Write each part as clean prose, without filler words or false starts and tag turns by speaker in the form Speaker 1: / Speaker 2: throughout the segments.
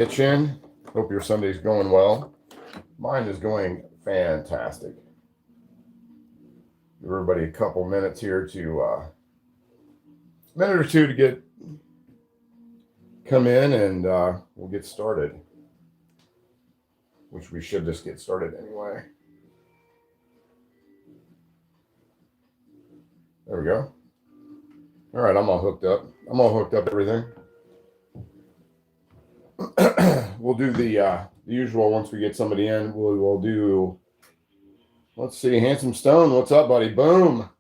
Speaker 1: Kitchen. Hope your Sunday's going well. Mine is going fantastic. Give everybody a couple minutes here to minute or two to come in, and we'll get started. Which we should just get started anyway. There we go. All right, I'm all hooked up. Everything. We'll do the usual once we get somebody in. We'll do. Let's see, Handsome Stone. What's up, buddy? Boom,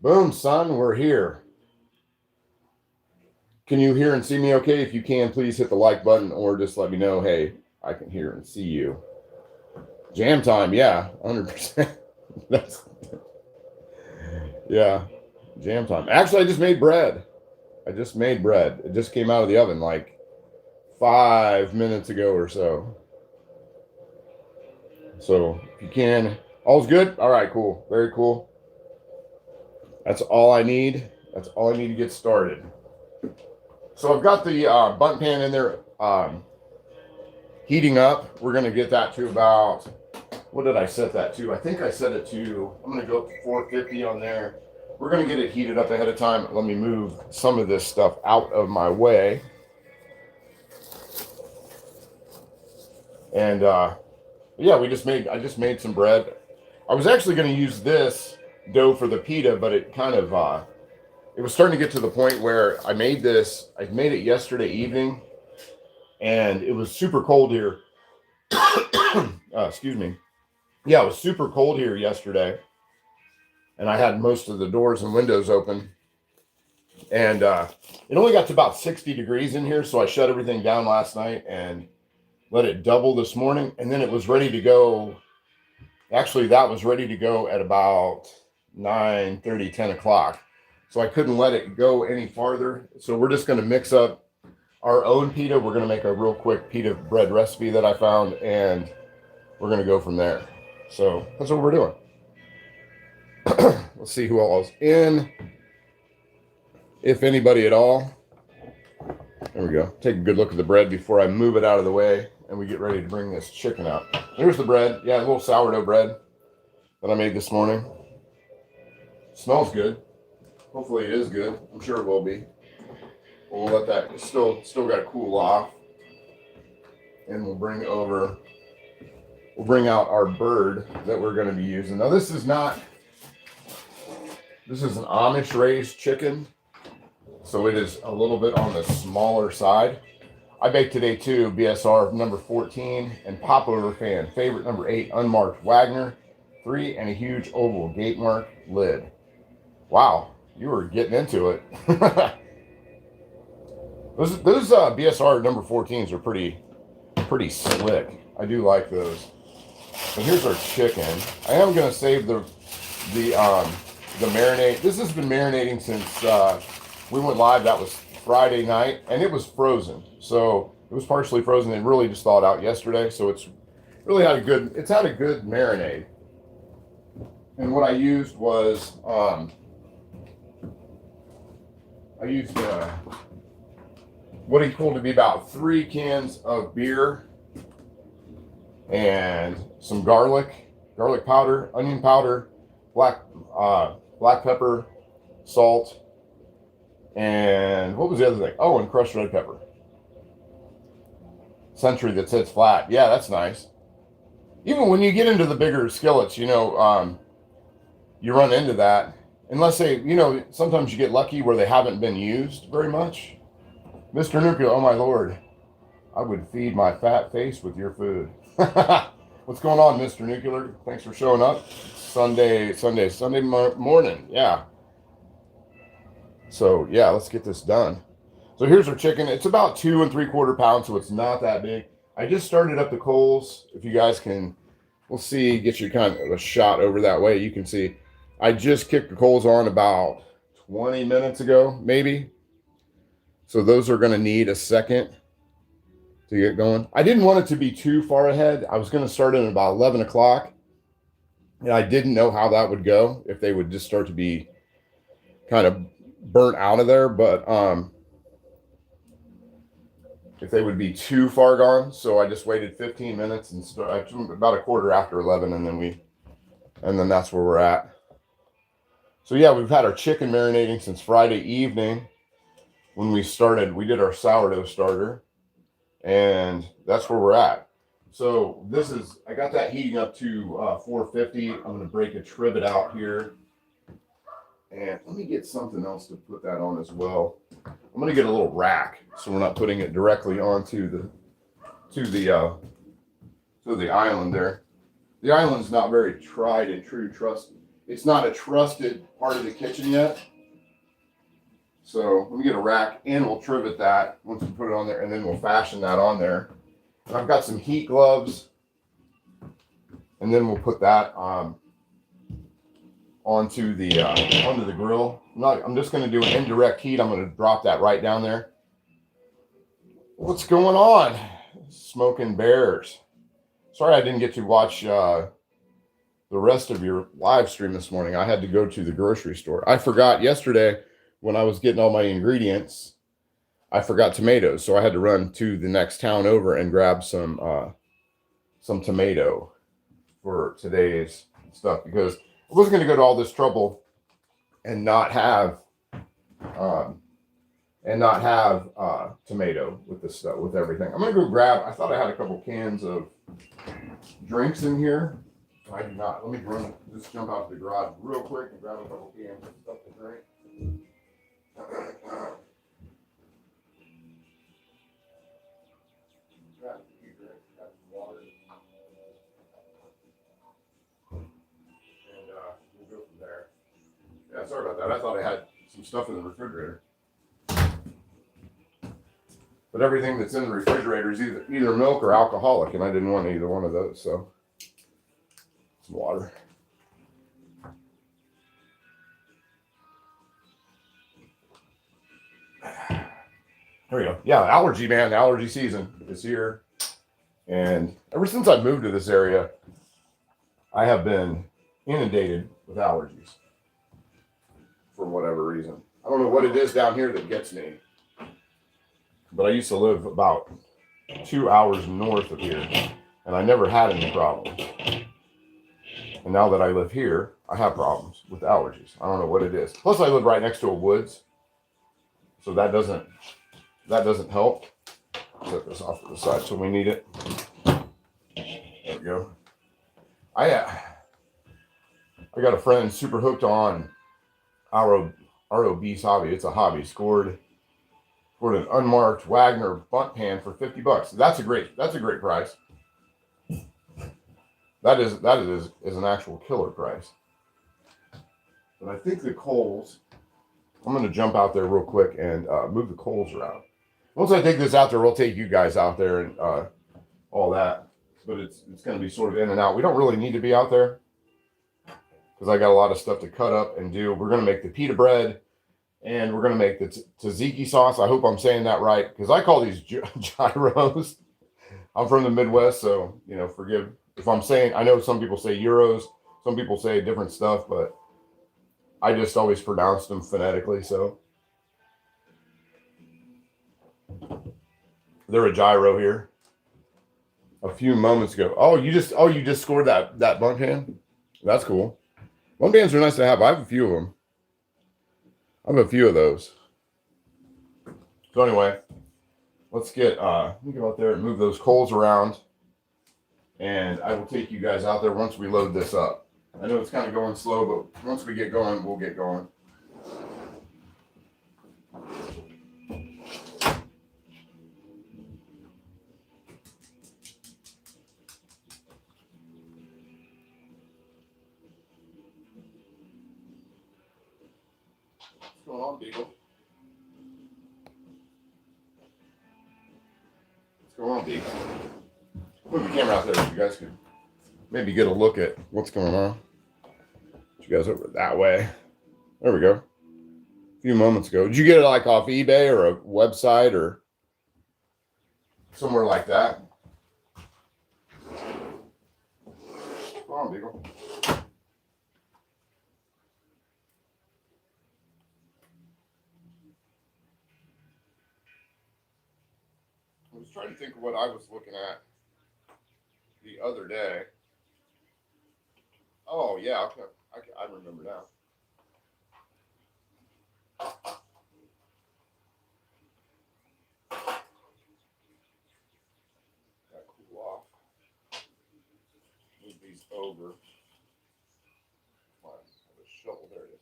Speaker 1: boom, son. We're here. Can you hear and see me? Okay, if you can, please hit the like button or just let me know. Hey, I can hear and see you. Jam time, yeah, 100%. That's yeah, jam time. Actually, I just made bread. It just came out of the oven like 5 minutes ago or so. So if you can, all's good. All right, cool, very cool. That's all I need. That's all I need to get started. So I've got the Bundt pan in there heating up. We're gonna get that to about, what did I set that to? I think I set it to, I'm gonna go up to 450 on there. We're gonna get it heated up ahead of time. Let me move some of this stuff out of my way. And yeah, I just made some bread. I was actually gonna use this dough for the pita, but it kind of, it was starting to get to the point where I made it yesterday evening, and it was super cold here. Excuse me. Yeah, it was super cold here yesterday, and I had most of the doors and windows open, and it only got to about 60 degrees in here, so I shut everything down last night and let it double this morning, and then it was ready to go. Actually, that was ready to go at about 9:30, 10 o'clock. So I couldn't let it go any farther. So we're just going to mix up our own pita. We're going to make a real quick pita bread recipe that I found, and we're going to go from there. So that's what we're doing. Let's see who else is in, if anybody at all. There we go. Take a good look at the bread before I move it out of the way and we get ready to bring this chicken out. There's the bread. Yeah, a little sourdough bread that I made this morning. Smells good. Hopefully it is good. I'm sure it will be. We'll let that still got to cool off, and we'll bring out our bird that we're going to be using. Now this is an Amish raised chicken, so it is a little bit on the smaller side. I baked today too, BSR number 14 and popover fan favorite number 8 unmarked Wagner 3 and a huge oval gate mark lid. Wow, you were getting into it. those BSR number 14s are pretty slick. I do like those. And here's our chicken. I am gonna save the marinade. This has been marinating since we went live. That was Friday night, and it was frozen. So it was partially frozen and really just thawed out yesterday. So it's really had a good marinade. And what I used was what he told to be about 3 cans of beer and some garlic powder, onion powder, black pepper, salt, and what was the other thing? Oh, and crushed red pepper. Century that sits flat. Yeah, that's nice. Even when you get into the bigger skillets, you run into that. Unless sometimes you get lucky where they haven't been used very much. Mr. Nuclear, oh my Lord, I would feed my fat face with your food. What's going on, Mr. Nuclear? Thanks for showing up. Sunday morning. Yeah. So yeah, let's get this done. So here's our chicken. It's about 2 3/4 pounds, so it's not that big. I just started up the coals. If you guys can, we'll see, get you kind of a shot over that way. You can see I just kicked the coals on about 20 minutes ago, maybe. So those are going to need a second to get going. I didn't want it to be too far ahead. I was going to start it at about 11 o'clock. And I didn't know how that would go, if they would just start to be kind of burnt out of there. But if they would be too far gone. So I just waited 15 minutes and about a quarter after 11, and then that's where we're at. So yeah, we've had our chicken marinating since Friday evening when we started. We did our sourdough starter, and that's where we're at. So I got that heating up to 450. I'm going to break a trivet out here. And let me get something else to put that on as well. I'm going to get a little rack so we're not putting it directly onto the island there. The island's not very tried and true. It's not a trusted part of the kitchen yet. So let me get a rack and we'll trivet that once we put it on there, and then we'll fashion that on there. And I've got some heat gloves, and then we'll put that onto the grill. I'm just going to do an indirect heat. I'm going to drop that right down there. What's going on? Smoking bears. Sorry I didn't get to watch the rest of your live stream this morning. I had to go to the grocery store. I forgot yesterday when I was getting all my ingredients, I forgot tomatoes. So I had to run to the next town over and grab some tomato for today's stuff, because I wasn't going to go to all this trouble and not have tomato with this stuff, with everything. I'm going to go grab, I thought I had a couple cans of drinks in here. I do not. Let me just jump out to the garage real quick and grab a couple cans of stuff to drink. Grab a few drinks, grab some water. And we'll go from there. Yeah, sorry about that. I thought I had some stuff in the refrigerator. But everything that's in the refrigerator is either milk or alcoholic, and I didn't want either one of those, so some water. There we go. Yeah, allergy, man. The allergy season is here. And ever since I moved to this area, I have been inundated with allergies for whatever reason. I don't know what it is down here that gets me, but I used to live about 2 hours north of here, and I never had any problems. And now that I live here, I have problems with allergies. I don't know what it is. Plus, I live right next to a woods, so that doesn't help. Set this off to the side so we need it. There we go. I got a friend super hooked on ROB's hobby. It's a hobby. Scored an unmarked Wagner Bundt pan for $50. That's a great price. That is an actual killer price. But I think the coals, I'm going to jump out there real quick and move the coals around. Once I take this out there, we'll take you guys out there and all that. But it's going to be sort of in and out. We don't really need to be out there because I got a lot of stuff to cut up and do. We're going to make the pita bread, and we're going to make the tzatziki sauce. I hope I'm saying that right, because I call these gyros. I'm from the Midwest, so, forgive if I'm saying, I know some people say gyros, some people say different stuff, but I just always pronounce them phonetically, so. They're a gyro here. A few moments ago. Oh, you just scored that Bundt pan? That's cool. Bundt pans are nice to have. I have a few of them. I have a few of those. So anyway, let me go out there and move those coals around, and I will take you guys out there once we load this up. I know it's kind of going slow, but once we get going, we'll get going. What's going on, Beagle? What's going on, Beagle? Move the camera out there so you guys could maybe get a look at what's going on. Put you guys over that way. There we go. A few moments ago. Did you get it like off eBay or a website or somewhere like that? Come on, Beagle. trying to think of what I was looking at the other day. Oh, yeah. I remember now. Gotta cool off. Move these over. Come on, have a shovel. There it is.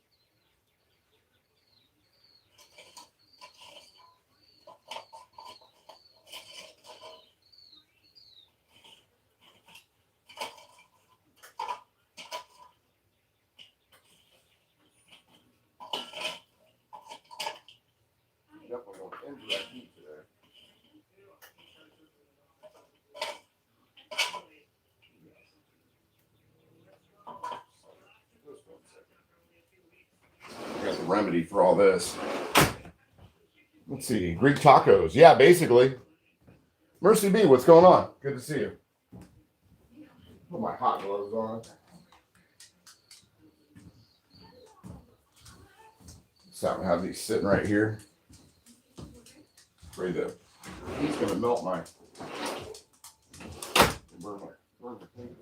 Speaker 1: Definitely don't end that heat today. I got the remedy for all this. Let's see. Greek tacos. Yeah, basically. Mercy B, what's going on? Good to see you. Put my hot gloves on. So I'm gonna have these sitting right here. Afraid that he's gonna melt my burn my finger.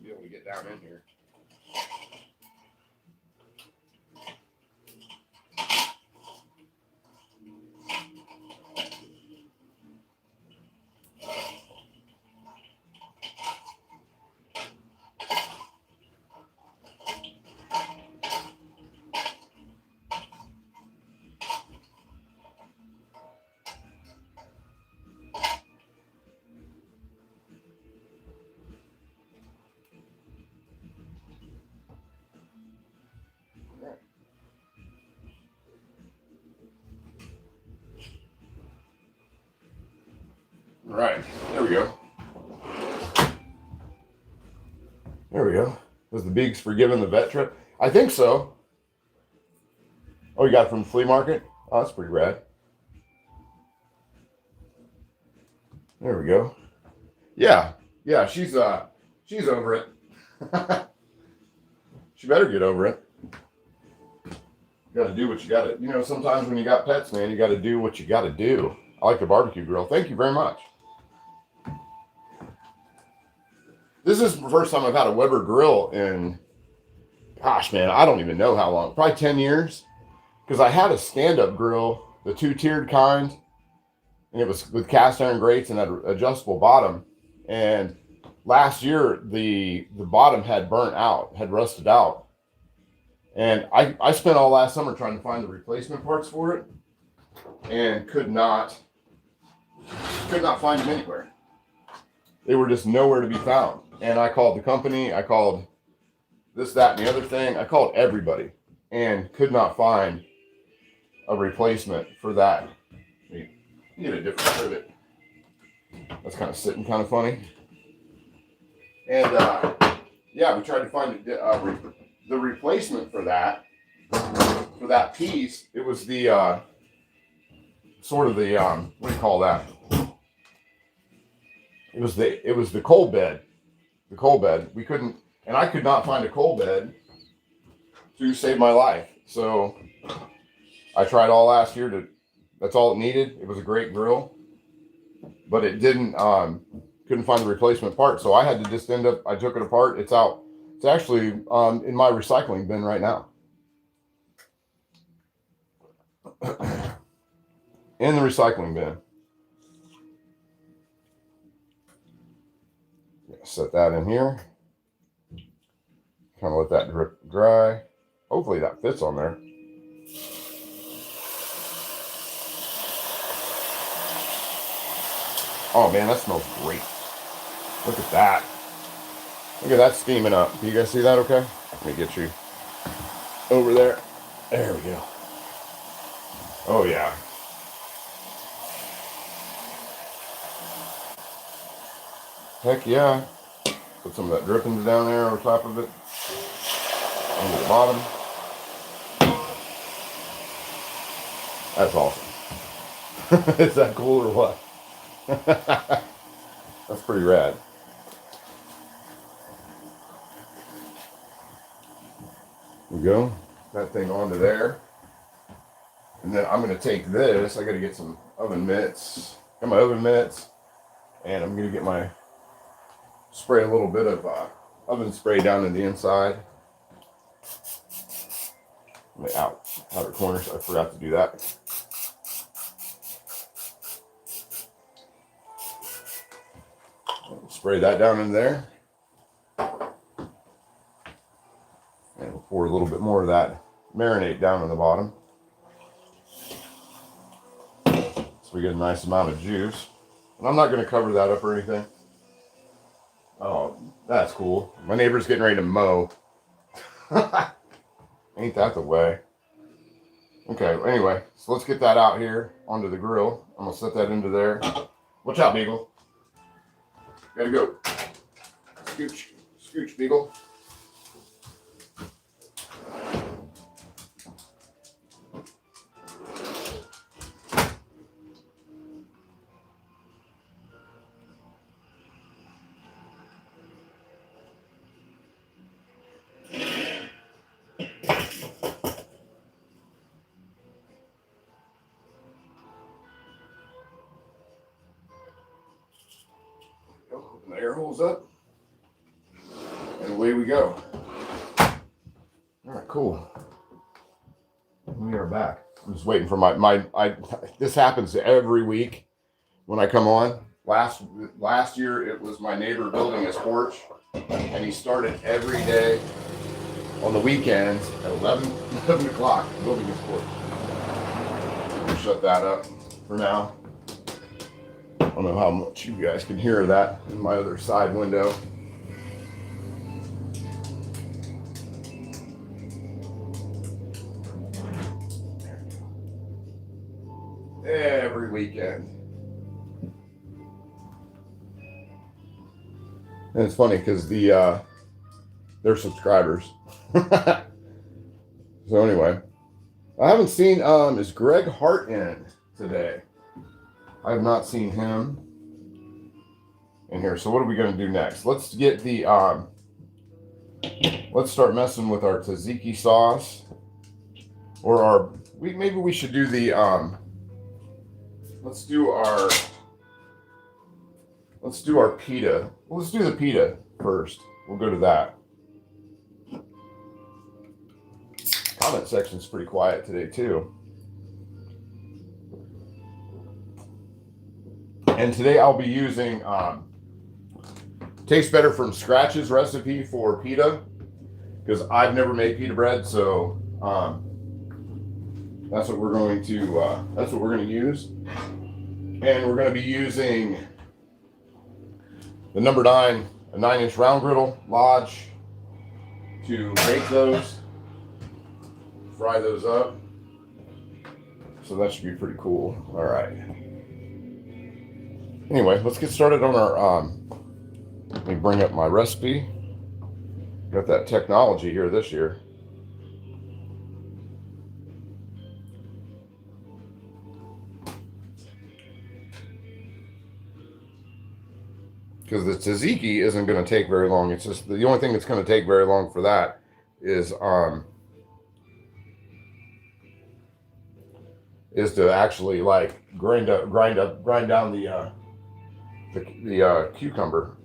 Speaker 1: Be able to get down in here. All right, there we go. There we go. Was the Bigs forgiven the vet trip? I think so. Oh, you got it from the flea market? Oh, that's pretty rad. There we go. Yeah, she's over it. She better get over it. You got to do what you got to. You know, sometimes when you got pets, man, you got to do what you got to do. I like the barbecue grill. Thank you very much. This is the first time I've had a Weber grill in, gosh, man, I don't even know how long. Probably 10 years. Because I had a stand-up grill, the two-tiered kind, and it was with cast iron grates and an adjustable bottom. And last year, the bottom had burnt out, had rusted out. And I spent all last summer trying to find the replacement parts for it, and could not find them anywhere. They were just nowhere to be found. And I called the company, I called this, that, and the other thing. I called everybody and could not find a replacement for that. You get a different trivet. That's kind of sitting kind of funny. And yeah, we tried to find the replacement for that piece. It was the sort of the what do you call that? It was the coal bed. The coal bed. We couldn't, and I could not find a coal bed to save my life. So I tried all last year that's all it needed. It was a great grill, but it didn't, couldn't find the replacement part. So I had to just I took it apart. It's out. It's actually in my recycling bin right now. In the recycling bin. Set that in here. Kind of let that drip dry. Hopefully that fits on there. Oh man, that smells great. Look at that. Look at that steaming up. Do you guys see that okay? Let me get you over there. There we go. Oh yeah. Heck yeah. Put some of that drippings down there on top of it. On the bottom. That's awesome. Is that cool or what? That's pretty rad. There we go. That thing onto there. And then I'm going to take this. I got to get some oven mitts. Got my oven mitts. And I'm going to get my spray a little bit of oven spray down in the inside. My outer corners. I forgot to do that. Spray that down in there. And we'll pour a little bit more of that marinade down on the bottom. So we get a nice amount of juice. And I'm not going to cover that up or anything. Oh, that's cool. My neighbor's getting ready to mow. Ain't that the way? Okay, anyway, so let's get that out here onto the grill. I'm going to set that into there. Watch out, Beagle. Gotta go. Scooch. Scooch, Beagle. Open the air holes up. And away we go. All right, cool. We are back. I'm just waiting for this happens every week when I come on. Last year it was my neighbor building his porch, and he started every day on the weekends at 11 o'clock building his porch. We'll shut that up for now. I don't know how much you guys can hear that in my other side window. Every weekend. And it's funny because they're subscribers. So anyway, I haven't seen is Greg Hart in today? I have not seen him in here. So what are we going to do next? Let's get the let's start messing with our tzatziki sauce, or maybe we should do the let's do our pita. Well, let's do the pita first. We'll go to that. Comment section's pretty quiet today too. And today I'll be using Tastes Better from Scratch's recipe for pita, because I've never made pita bread, so that's what we're going to use. And we're going to be using the number 9, a 9-inch round griddle Lodge, to bake those, fry those up. So that should be pretty cool. All right. Anyway, let's get started on our, let me bring up my recipe. Got that technology here this year. Because the tzatziki isn't going to take very long. It's just the only thing that's going to take very long for that is to actually like grind down the cucumber.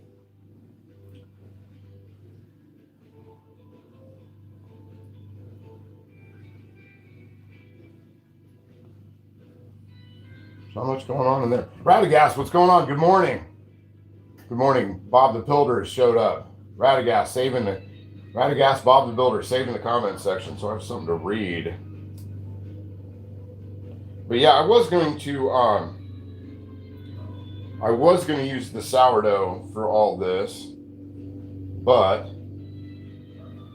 Speaker 1: So much going on in there. Radagast, what's going on? Good morning. Good morning. Bob the Builder has showed up. Radagast, Bob the Builder, saving the comment section, so I have something to read. But yeah, I was going to use the sourdough for all this, but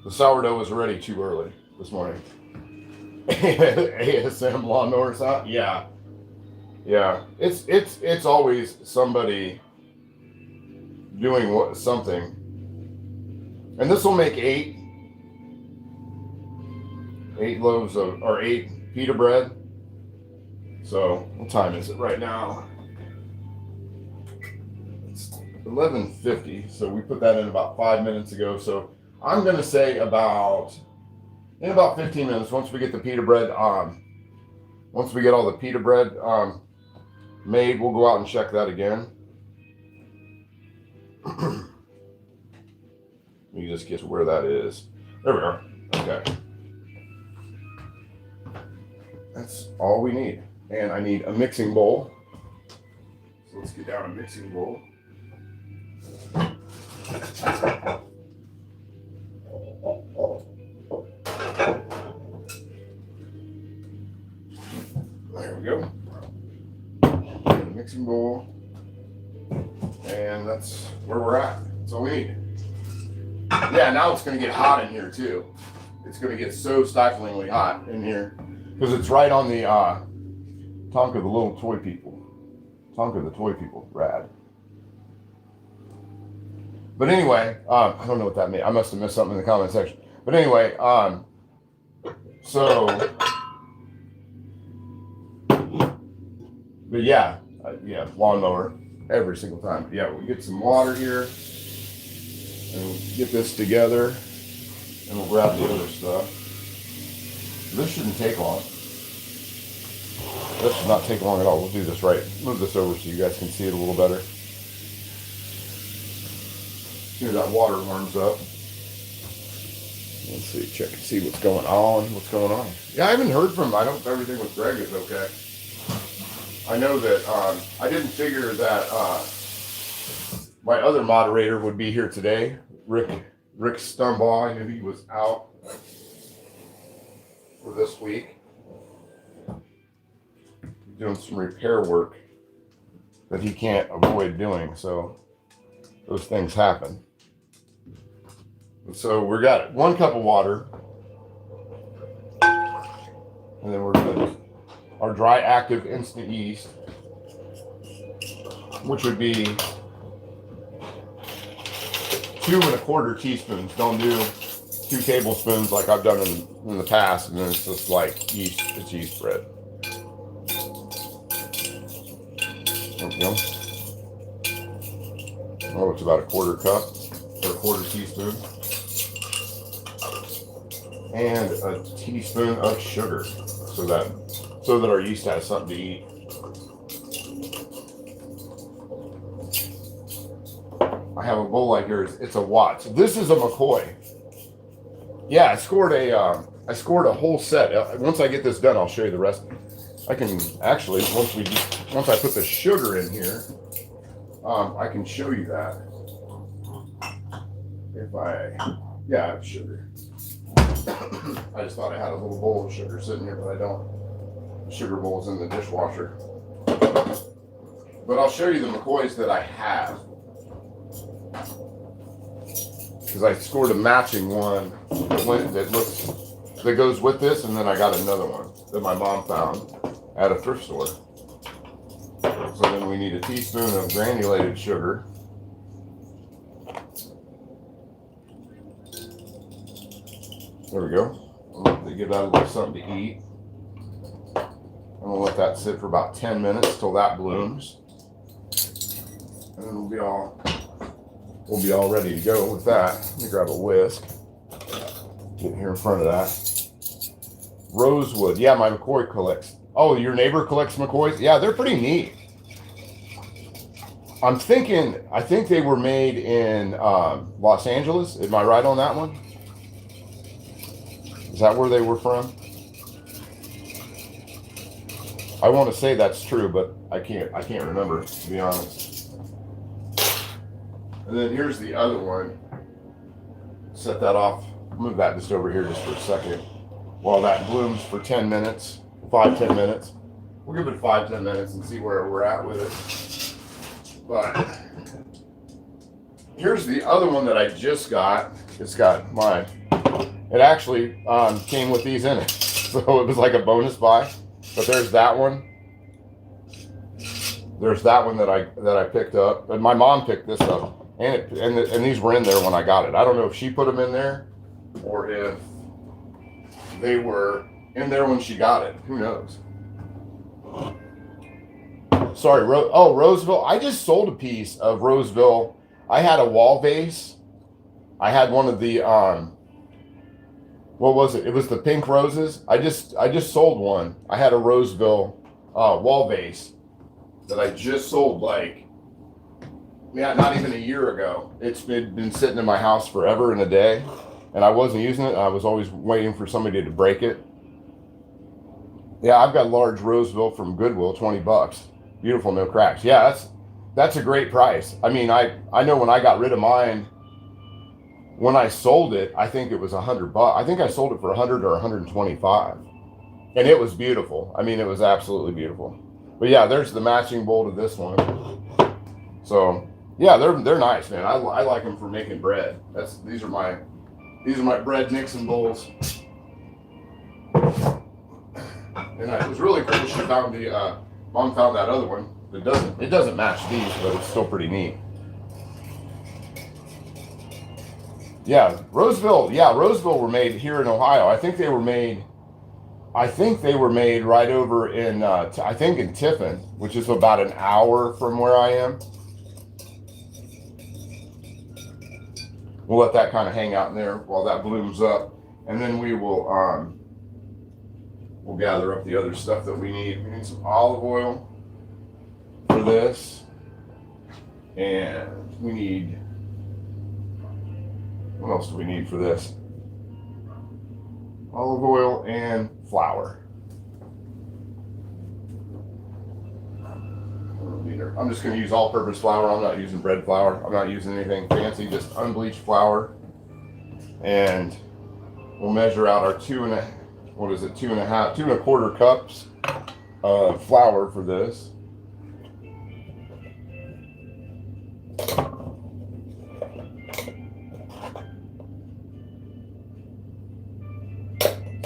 Speaker 1: the sourdough was already too early this morning. ASM lawnmower sound? Yeah. It's always somebody doing something. And this will make 8 loaves of, or 8 pita bread. So what time is it right now? It's 11:50. So we put that in about 5 minutes ago. So I'm gonna say in about 15 minutes, once we get the pita bread once we get all the pita bread made, we'll go out and check that again. Let me just get to where that is. There we are. Okay. That's all we need. And I need a mixing bowl. So let's get down a mixing bowl. There we go. Get a mixing bowl. And that's where we're at. That's all we need. Yeah, now it's going to get hot in here too. It's going to get so stiflingly hot in here because it's right on the Tonka the little toy people. Tonka the toy people, rad. But anyway, I don't know what that means. I must have missed something in the comment section. But anyway, but yeah, lawnmower every single time. Yeah, we get some water here. And we'll get this together, and we'll grab the other stuff. This shouldn't take long. This should not take long at all. We'll do this right. Move this over so you guys can see it a little better. As soon as that water warms up. Let's see, check and see what's going on. Yeah, I haven't heard from him. I hope everything with Greg is okay. I know that I didn't figure that my other moderator would be here today, Rick Stumbaugh. I knew he was out for this week, doing some repair work that he can't avoid doing. So those things happen. And so we got 1 cup of water, and then we're good. Our dry active instant yeast, which would be 2 1/4 teaspoons. Don't do 2 tablespoons like I've done in the past, and then it's just like yeast. It's yeast bread. There we go. Oh, it's about 1/4 cup or 1/4 teaspoon, and a teaspoon of sugar, so that our yeast has something to eat. I have a bowl like yours. It's a Watts. This is a McCoy. Yeah, I scored a whole set. Once I get this done, I'll show you the rest. I can actually once I put the sugar in here, I can show you that. I have sugar. I just thought I had a little bowl of sugar sitting here, but I don't. The sugar bowl's in the dishwasher. But I'll show you the McCoys that I have. Because I scored a matching one that goes with this, and then I got another one that my mom found at a thrift store. So then we need a teaspoon of granulated sugar. There we go. They give that a little something to eat. I'm gonna let that sit for about 10 minutes till that blooms, and then we'll be all ready to go with that. Let me grab a whisk. Get here in front of that. Rosewood. Yeah, my McCoy collects. Oh, your neighbor collects McCoys? Yeah, they're pretty neat. I think they were made in Los Angeles. Am I right on that one? Is that where they were from? I want to say that's true, but I can't remember, to be honest. And then here's the other one. Set that off. Move that just over here just for a second. While that blooms for 10 minutes, 5-10 minutes. We'll give it 5-10 minutes and see where we're at with it. But here's the other one that I just got. It actually came with these in it. So it was like a bonus buy. But there's that one. There's that one that I picked up. And my mom picked this up. And these were in there when I got it. I don't know if she put them in there or if they were in there when she got it. Who knows? Sorry, Roseville. I just sold a piece of Roseville. I had a wall vase. I had one of the what was it? It was the pink roses. I just sold one. I had a Roseville wall vase that I just sold not even a year ago. It's been sitting in my house forever and a day, and I wasn't using it. I was always waiting for somebody to break it. Yeah, I've got large Roseville from Goodwill, $20. Beautiful, no cracks. Yeah, that's a great price. I mean, I know when I got rid of mine, when I sold it, I think it was $100. I think I sold it for 100 or 125, and it was beautiful. I mean, it was absolutely beautiful. But yeah, there's the matching bowl to this one. So yeah, they're nice, man. I like them for making bread. These are my bread mixing bowls. And it was really cool. She found Mom found that other one. It doesn't match these, but it's still pretty neat. Yeah, Roseville were made here in Ohio. I think they were made right over in I think in Tiffin, which is about an hour from where I am. We'll let that kind of hang out in there while that blooms up, and then we will we'll gather up the other stuff that we need. We need some olive oil for this, and we need, what else do we need for this? Olive oil and flour. I'm just going to use all-purpose flour. I'm not using bread flour. I'm not using anything fancy, just unbleached flour. And we'll measure out our 2.25 cups of flour for this.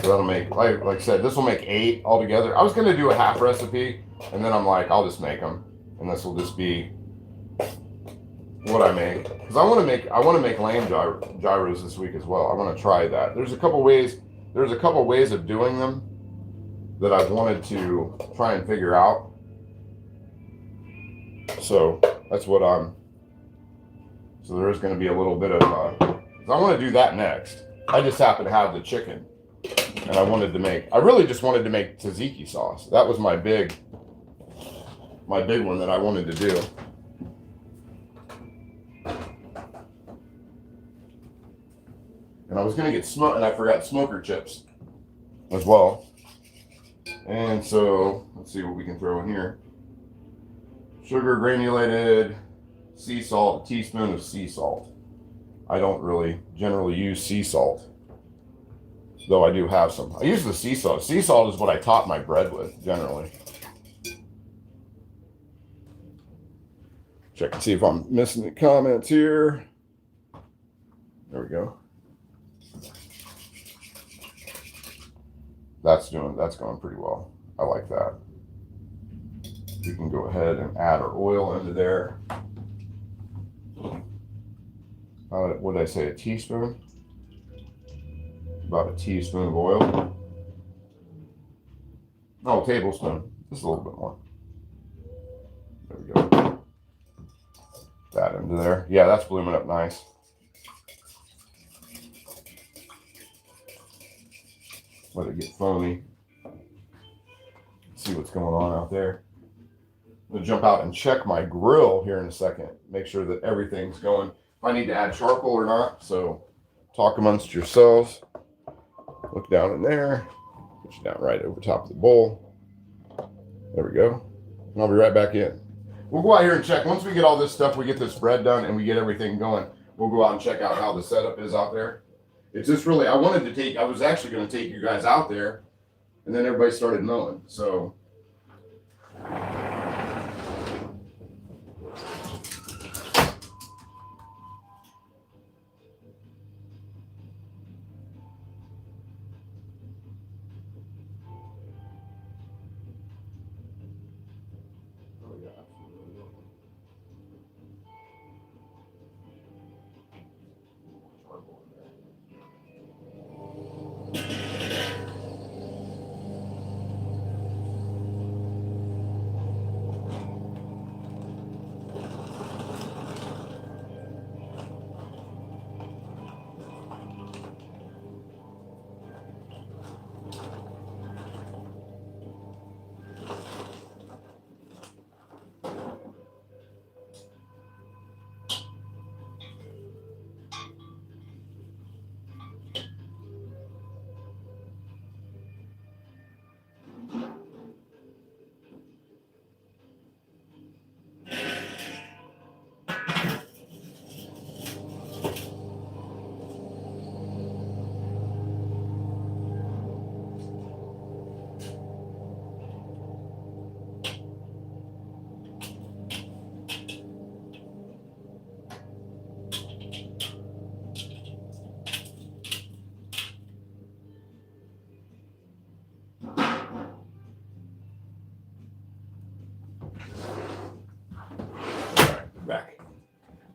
Speaker 1: So that'll make, like I said, this will make 8 altogether. I was going to do a half recipe, and then I'm like, I'll just make them. And this will just be what I make. Because I want to make lamb gyros this week as well. I want to try that. There's a couple ways of doing them that I've wanted to try and figure out. So that's what so there's going to be a little bit of, I want to do that next. I just happen to have the chicken, and I really just wanted to make tzatziki sauce. That was my big one that I wanted to do. And I was going to get and I forgot smoker chips as well. And so let's see what we can throw in here. Sugar, granulated, sea salt, a teaspoon of sea salt. I don't really generally use sea salt, though I do have some. I use the sea salt. Sea salt is what I top my bread with generally. Check and see if I'm missing the comments here. There we go. That's going pretty well. I like that. We can go ahead and add our oil into there. What did I say? A teaspoon? About a teaspoon of oil. Oh, tablespoon. Just a little bit more. There we go. That into there. Yeah, that's blooming up nice. Let it get foamy. See what's going on out there. I'm going to jump out and check my grill here in a second. Make sure that everything's going. If I need to add charcoal or not. So talk amongst yourselves. Look down in there. Put you down right over top of the bowl. There we go. And I'll be right back in. We'll go out here and check. Once we get all this stuff, we get this bread done and we get everything going, we'll go out and check out how the setup is out there. It's just really, I was actually going to take you guys out there, and then everybody started mowing. So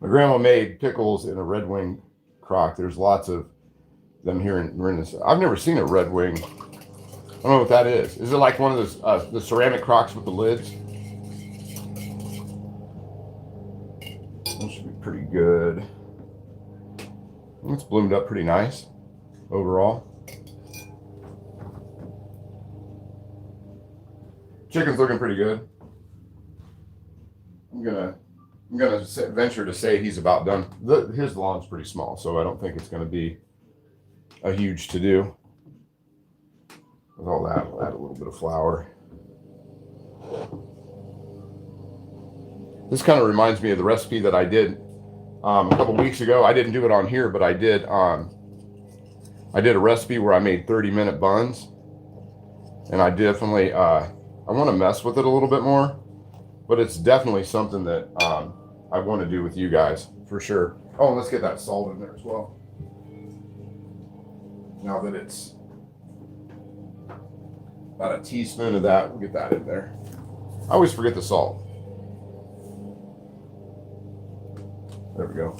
Speaker 1: My grandma made pickles in a Red Wing crock. There's lots of them here in this. I've never seen a Red Wing. I don't know what that is. Is it like one of those the ceramic crocks with the lids? That should be pretty good. It's bloomed up pretty nice overall. Chicken's looking pretty good. I'm gonna venture to say he's about done. His lawn's pretty small, so I don't think it's gonna be a huge to do. With all that, we'll add a little bit of flour. This kind of reminds me of the recipe that I did a couple weeks ago. I didn't do it on here, but I did a recipe where I made 30-minute buns, and I definitely I want to mess with it a little bit more, but it's definitely something that I want to do with you guys for sure. Oh, and let's get that salt in there as well. Now that it's about a teaspoon of that, we'll get that in there. I always forget the salt. There we go.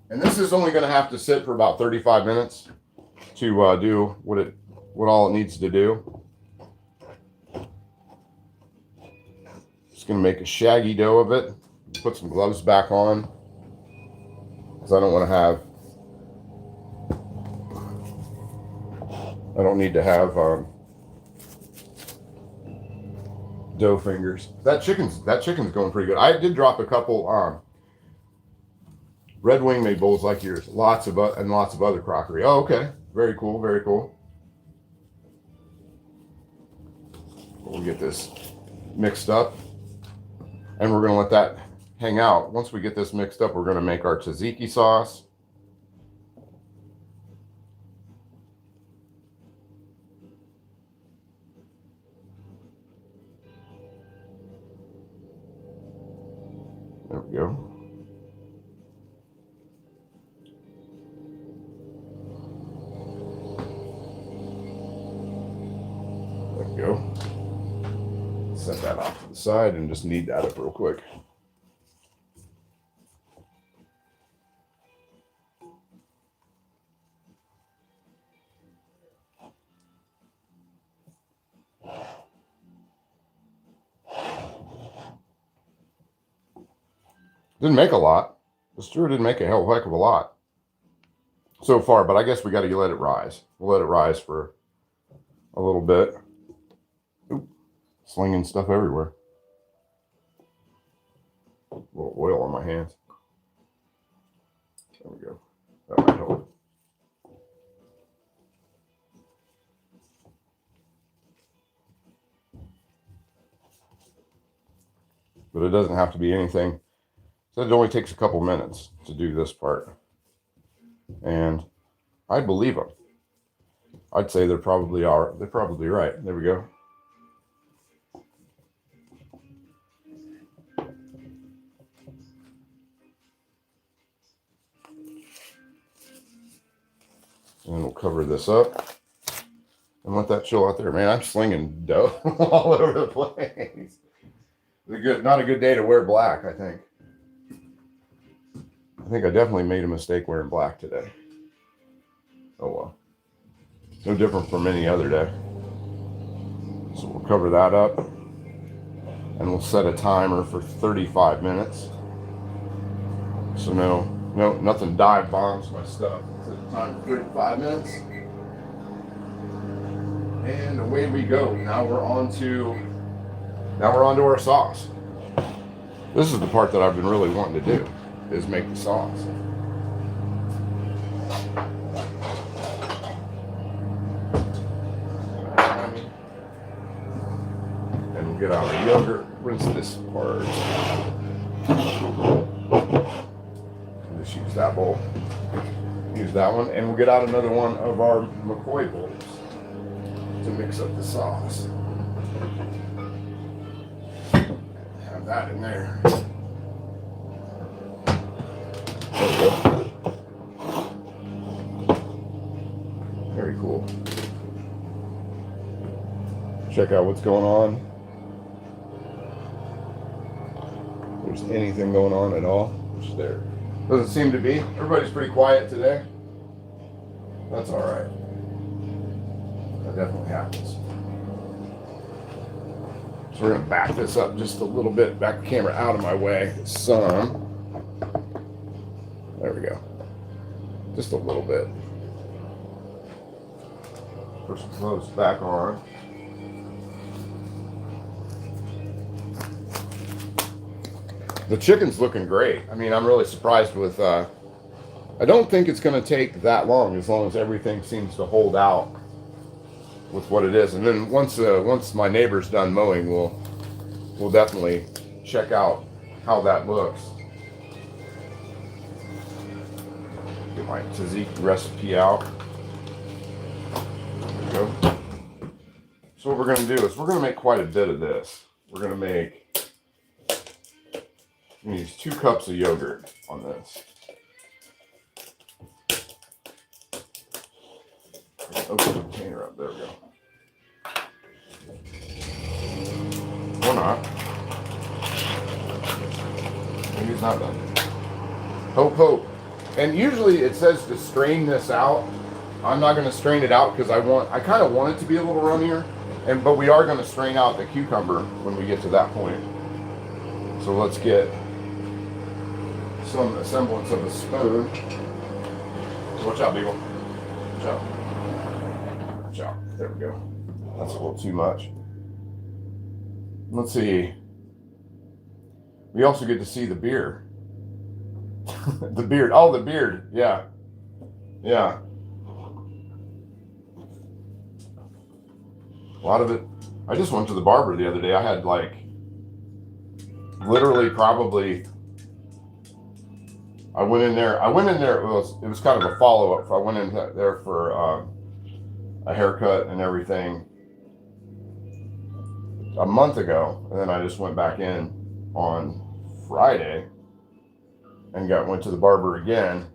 Speaker 1: And this is only going to have to sit for about 35 minutes to do what all it needs to do. Just going to make a shaggy dough of it. Put some gloves back on because I don't want to have. I don't need to have dough fingers. That chicken's going pretty good. I did drop a couple Red Wing made bowls like yours. Lots of other crockery. Oh, okay. Very cool. Very cool. We'll get this mixed up, and we're going to let that hang out. Once we get this mixed up, we're going to make our tzatziki sauce. There we go. There we go. Set that off to the side and just knead that up real quick. Didn't make a lot. The stew didn't make a hell heck of a lot so far, but I guess we got to let it rise. We'll let it rise for a little bit. Oop, slinging stuff everywhere. A little oil on my hands. There we go. That might help. But it doesn't have to be anything. So it only takes a couple minutes to do this part. And I believe them. I'd say they're probably right. There we go. And we'll cover this up and let that chill out there. Man, I'm slinging dough all over the place. Not a good day to wear black, I think. I think I definitely made a mistake wearing black today. Oh well. No different from any other day. So we'll cover that up. And we'll set a timer for 35 minutes. So nothing dive bombs my stuff. Set a timer for 35 minutes. And away we go. Now we're on to our sauce. This is the part that I've been really wanting to do. Is make the sauce. And we'll get out our yogurt, rinse this part. And just use that bowl. Use that one, and we'll get out another one of our McCoy bowls to mix up the sauce. Have that in there. Very cool. Check out what's going on. there's anything going on at all, which there doesn't seem to be. Everybody's pretty quiet today. That's all right. That definitely happens. So we're gonna back this up just a little bit, back the camera out of my way some. There we go. Just a little bit. Put some clothes back on. The chicken's looking great. I mean, I'm really surprised with, I don't think it's going to take that long as everything seems to hold out with what it is. And then once my neighbor's done mowing, we'll definitely check out how that looks. Get my tzatziki recipe out. There we go. So what we're going to do is we're going to make quite a bit of this. We're going to use 2 cups of yogurt on this. Open the container up. There we go. Or not. Maybe it's not done. Hope, hope. And usually it says to strain this out. I'm not going to strain it out because I kind of want it to be a little runnier. But we are going to strain out the cucumber when we get to that point. So let's get some semblance of a spoon. Watch out, Beagle. Watch out. Watch out. There we go. That's a little too much. Let's see. We also get to see the beard. The beard. Oh, the beard. Yeah. Yeah. A lot of it. I just went to the barber the other day. I had like literally probably. I went in there. It was kind of a follow up. I went in there for a haircut and everything a month ago, and then I just went back in on Friday and went to the barber again.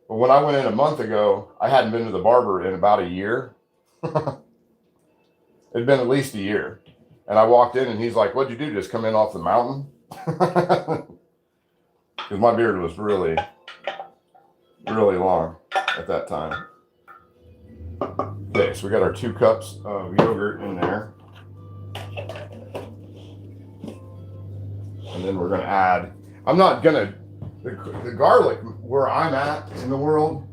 Speaker 1: But when I went in a month ago, I hadn't been to the barber in about a year. It'd been at least a year, and I walked in and he's like, "What'd you do? Just come in off the mountain?" Because my beard was really, really long at that time. Okay, so we got our 2 cups of yogurt in there. And then we're going to add, the garlic where I'm at in the world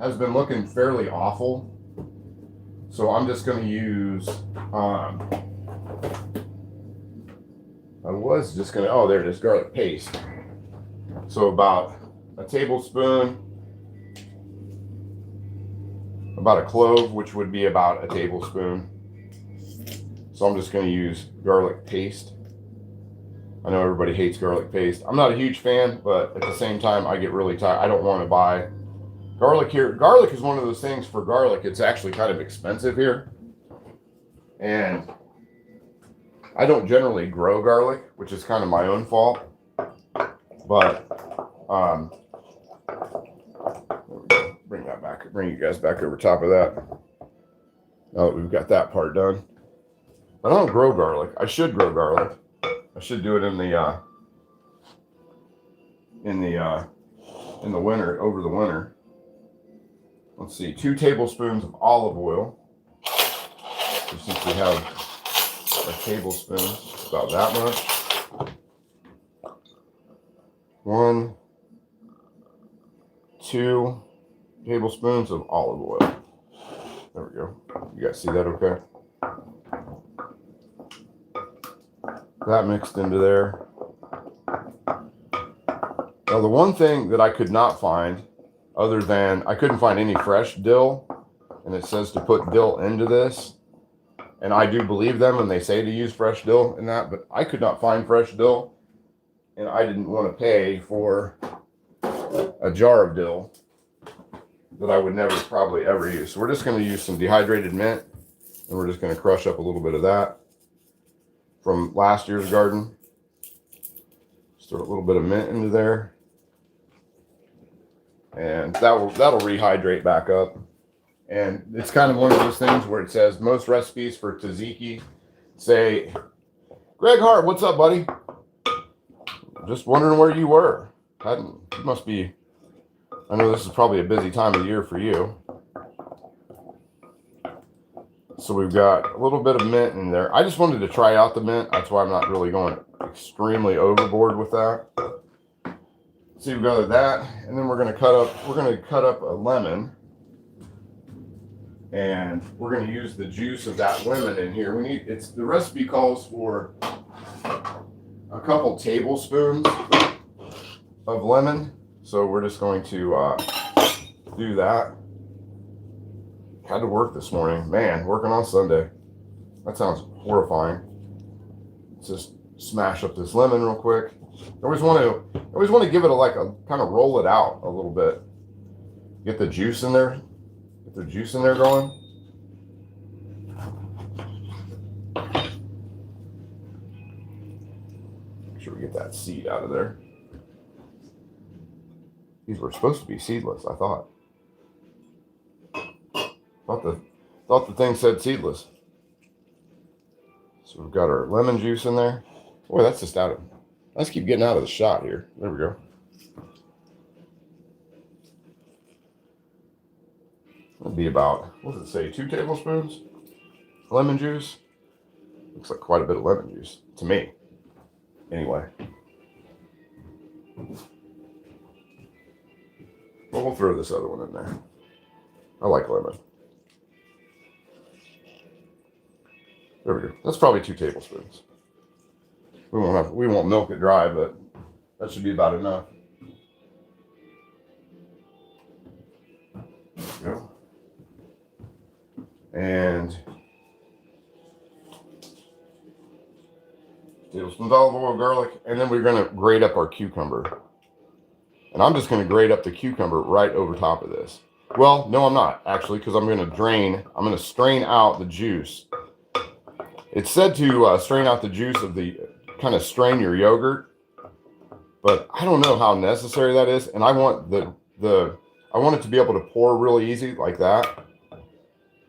Speaker 1: has been looking fairly awful. So I'm just going to use, there it is, garlic paste. So about a tablespoon, about a clove, which would be about a tablespoon. So I'm just going to use garlic paste. I know everybody hates garlic paste. I'm not a huge fan, but at the same time, I get really tired. I don't want to buy garlic here. Garlic is one of those things for garlic. It's actually kind of expensive here. And I don't generally grow garlic, which is kind of my own fault. But bring you guys back over top of that. Now that we've got that part done. But I don't grow garlic. I should grow garlic. I should do it in the winter, over the winter. Let's see, 2 tablespoons of olive oil. So since we have a tablespoon, it's about that much. 1, 2 tablespoons of olive oil. There we go. You guys see that okay? That mixed into there. Now the one thing that I could not find, other than I couldn't find any fresh dill, and it says to put dill into this, and I do believe them when they say to use fresh dill in that, but I could not find fresh dill, and I didn't want to pay for a jar of dill that I would never probably ever use. So we're just going to use some dehydrated mint, and we're just going to crush up a little bit of that from last year's garden. Just throw a little bit of mint into there, and that'll rehydrate back up. And it's kind of one of those things where it says most recipes for tzatziki say, Greg Hart, what's up, buddy? just wondering where you were. You must be, I know this is probably a busy time of the year for you. So we've got a little bit of mint in there. I just wanted to try out the mint. That's why I'm not really going extremely overboard with that. So you've got that, and then we're going to cut up a lemon, and we're going to use the juice of that lemon in here. The recipe calls for a couple tablespoons of lemon, so we're just going to do that. Had to work this morning, man. Working on Sunday. That sounds horrifying. Let's just smash up this lemon real quick. I always want to give it a kind of roll it out a little bit. Get the juice in there. Get the juice in there going. Make sure we get that seed out of there. These were supposed to be seedless, I thought. Thought the thing said seedless. So we've got our lemon juice in there. Boy, that's just out of. Let's keep getting out of the shot here. There we go. That'd be about, what does it say, 2 tablespoons lemon juice? Looks like quite a bit of lemon juice to me. Anyway. Well, we'll throw this other one in there. I like lemon. There we go. That's probably 2 tablespoons. We won't milk it dry, but that should be about enough. There we go. And tablespoons olive oil, garlic, and then we're going to grate up our cucumber. And I'm just going to grate up the cucumber right over top of this. Well, no, I'm not actually, because I'm going to strain out the juice. It's said to strain out the juice of kind of strain your yogurt, but I don't know how necessary that is. And I want I want it to be able to pour really easy like that.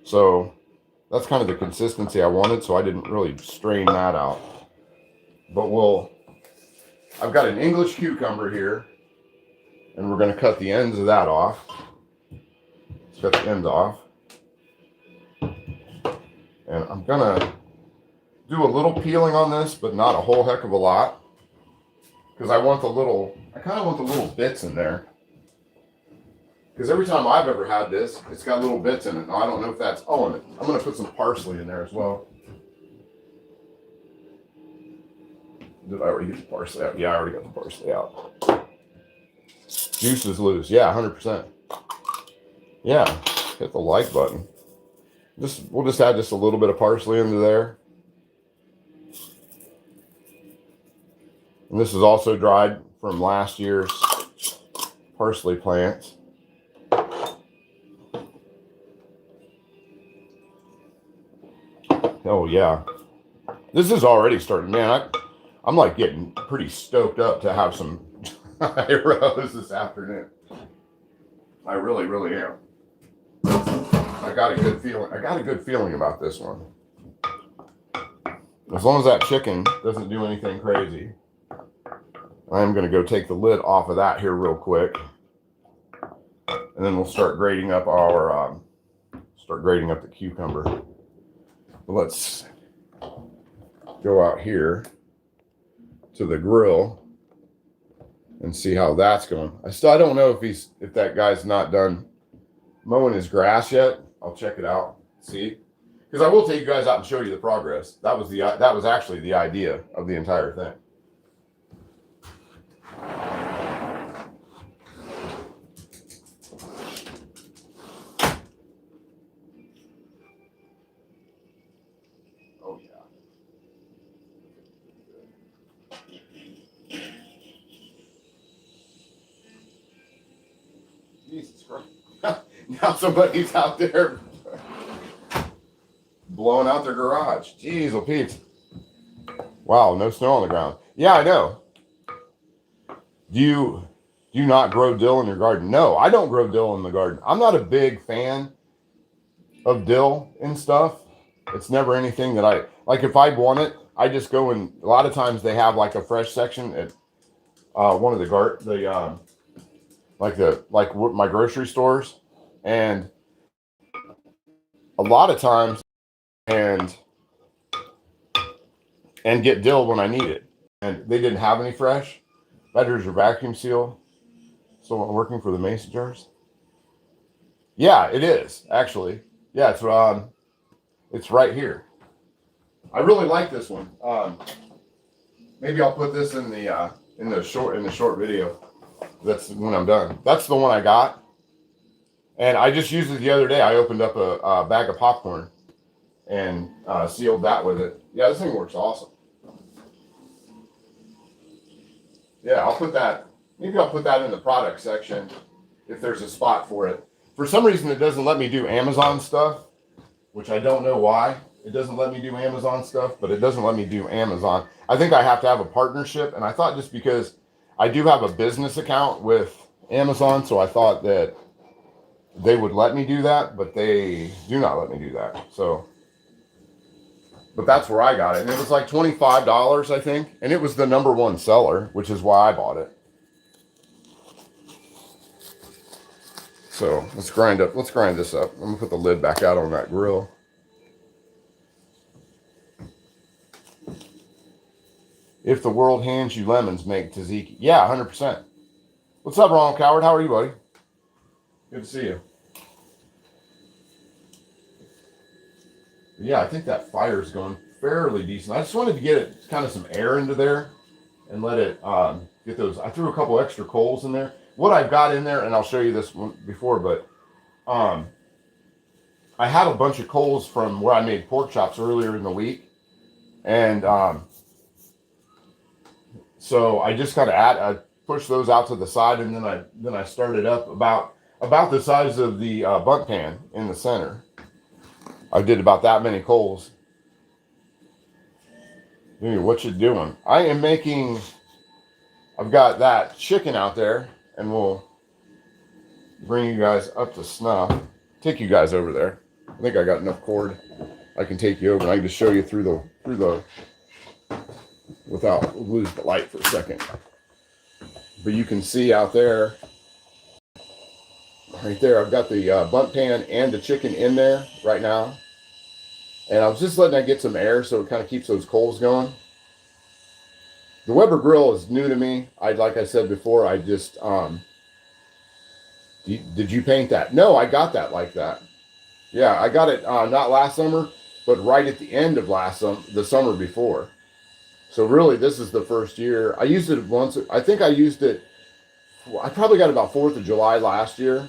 Speaker 1: So that's kind of the consistency I wanted. So I didn't really strain that out, but I've got an English cucumber here, and we're going to cut the ends of that off. Let's cut the ends off. And I'm going to do a little peeling on this, but not a whole heck of a lot, because I kind of want the little bits in there. Because every time I've ever had this, it's got little bits in it. Now, I don't know if that's, I'm going to put some parsley in there as well. Did I already get the parsley out? Yeah, I already got the parsley out. Juice is loose. Yeah, 100%. Yeah, hit the like button. We'll just add just a little bit of parsley into there. And this is also dried from last year's parsley plants. Oh yeah, this is already starting, man. I'm like getting pretty stoked up to have some gyros this afternoon. I really, really am. I got a good feeling about this one. As long as that chicken doesn't do anything crazy. I'm going to go take the lid off of that here real quick, and then we'll start grating up the cucumber. But let's go out here to the grill and see how that's going. I don't know if that guy's not done mowing his grass yet. I'll check it out, see, because I will take you guys out and show you the progress. That was actually the idea of the entire thing. Oh yeah. Jesus Christ. Now somebody's out there blowing out their garage. Jeez, oh Pete. Wow, no snow on the ground. Yeah, I know. Do you not grow dill in your garden? No, I don't grow dill in the garden. I'm not a big fan of dill and stuff. It's never anything that like if I want it, I just go and a lot of times they have like a fresh section one of the my grocery stores, and a lot of times and get dill when I need it. And they didn't have any fresh. Here's your vacuum seal. So I'm working for the mason jars. Yeah, it is actually. Yeah, it's right here. I really like this one. Maybe I'll put this in the short video. That's when I'm done. That's the one I got, and I just used it the other day. I opened up a bag of popcorn and sealed that with it. Yeah, this thing works awesome. Yeah, I'll put that. Maybe I'll put that in the product section if there's a spot for it. For some reason, it doesn't let me do Amazon stuff, which I don't know why. It doesn't let me do Amazon stuff, but it doesn't let me do Amazon. I think I have to have a partnership, and I thought just because I do have a business account with Amazon, so I thought that they would let me do that, but they do not let me do that. So, but that's where I got it, and it was like $25, I think, and it was the #1 seller, which is why I bought it. So let's grind this up. I'm gonna put the lid back out on that grill. If the world hands you lemons, make tzatziki. Yeah, 100%. What's up, Ronald Coward? How are you, buddy? Good to see you. Yeah, I think that fire is going fairly decent. I just wanted to get it kind of some air into there and let it get those. I threw a couple extra coals in there. What I've got in there, and I'll show you this one before, but I had a bunch of coals from where I made pork chops earlier in the week, and so I just kind of I pushed those out to the side, and then I started up about the size of the Bundt pan in the center. I did about that many coals. Dude, what you doing? I am making. I've got that chicken out there, and we'll bring you guys up to snuff. Take you guys over there. I think I got enough cord. I can take you over. And I can just show you through the without lose the light for a second. But you can see out there, right there. I've got the Bundt pan and the chicken in there right now, and I was just letting that get some air so it kind of keeps those coals going. The Weber grill is new to me. Like I said before, I just did you paint that? No, I got that like that. Yeah, I got it not last summer, but right at the end of the summer before. So really, this is the first year. I used it once. I think I used it. I probably got it about 4th of July last year.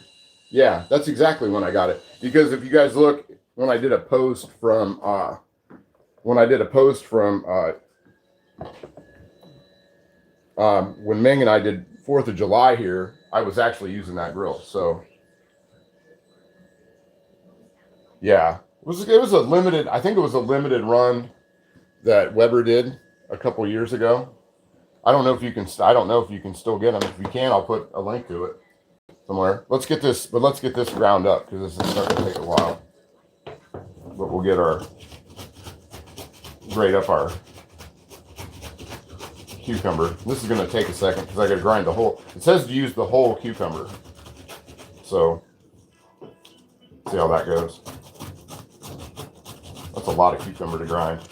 Speaker 1: Yeah, that's exactly when I got it. Because if you guys look, when I did a post from when Ming and I did 4th of July here, I was actually using that grill. So yeah, it was a limited. I think it was a limited run that Weber did a couple years ago. I don't know if you can still get them. If you can, I'll put a link to it somewhere. Let's get this ground up because this is starting to take a while. But we'll grate up our cucumber. This is going to take a second because I got to grind the whole. It says to use the whole cucumber. So, see how that goes. That's a lot of cucumber to grind.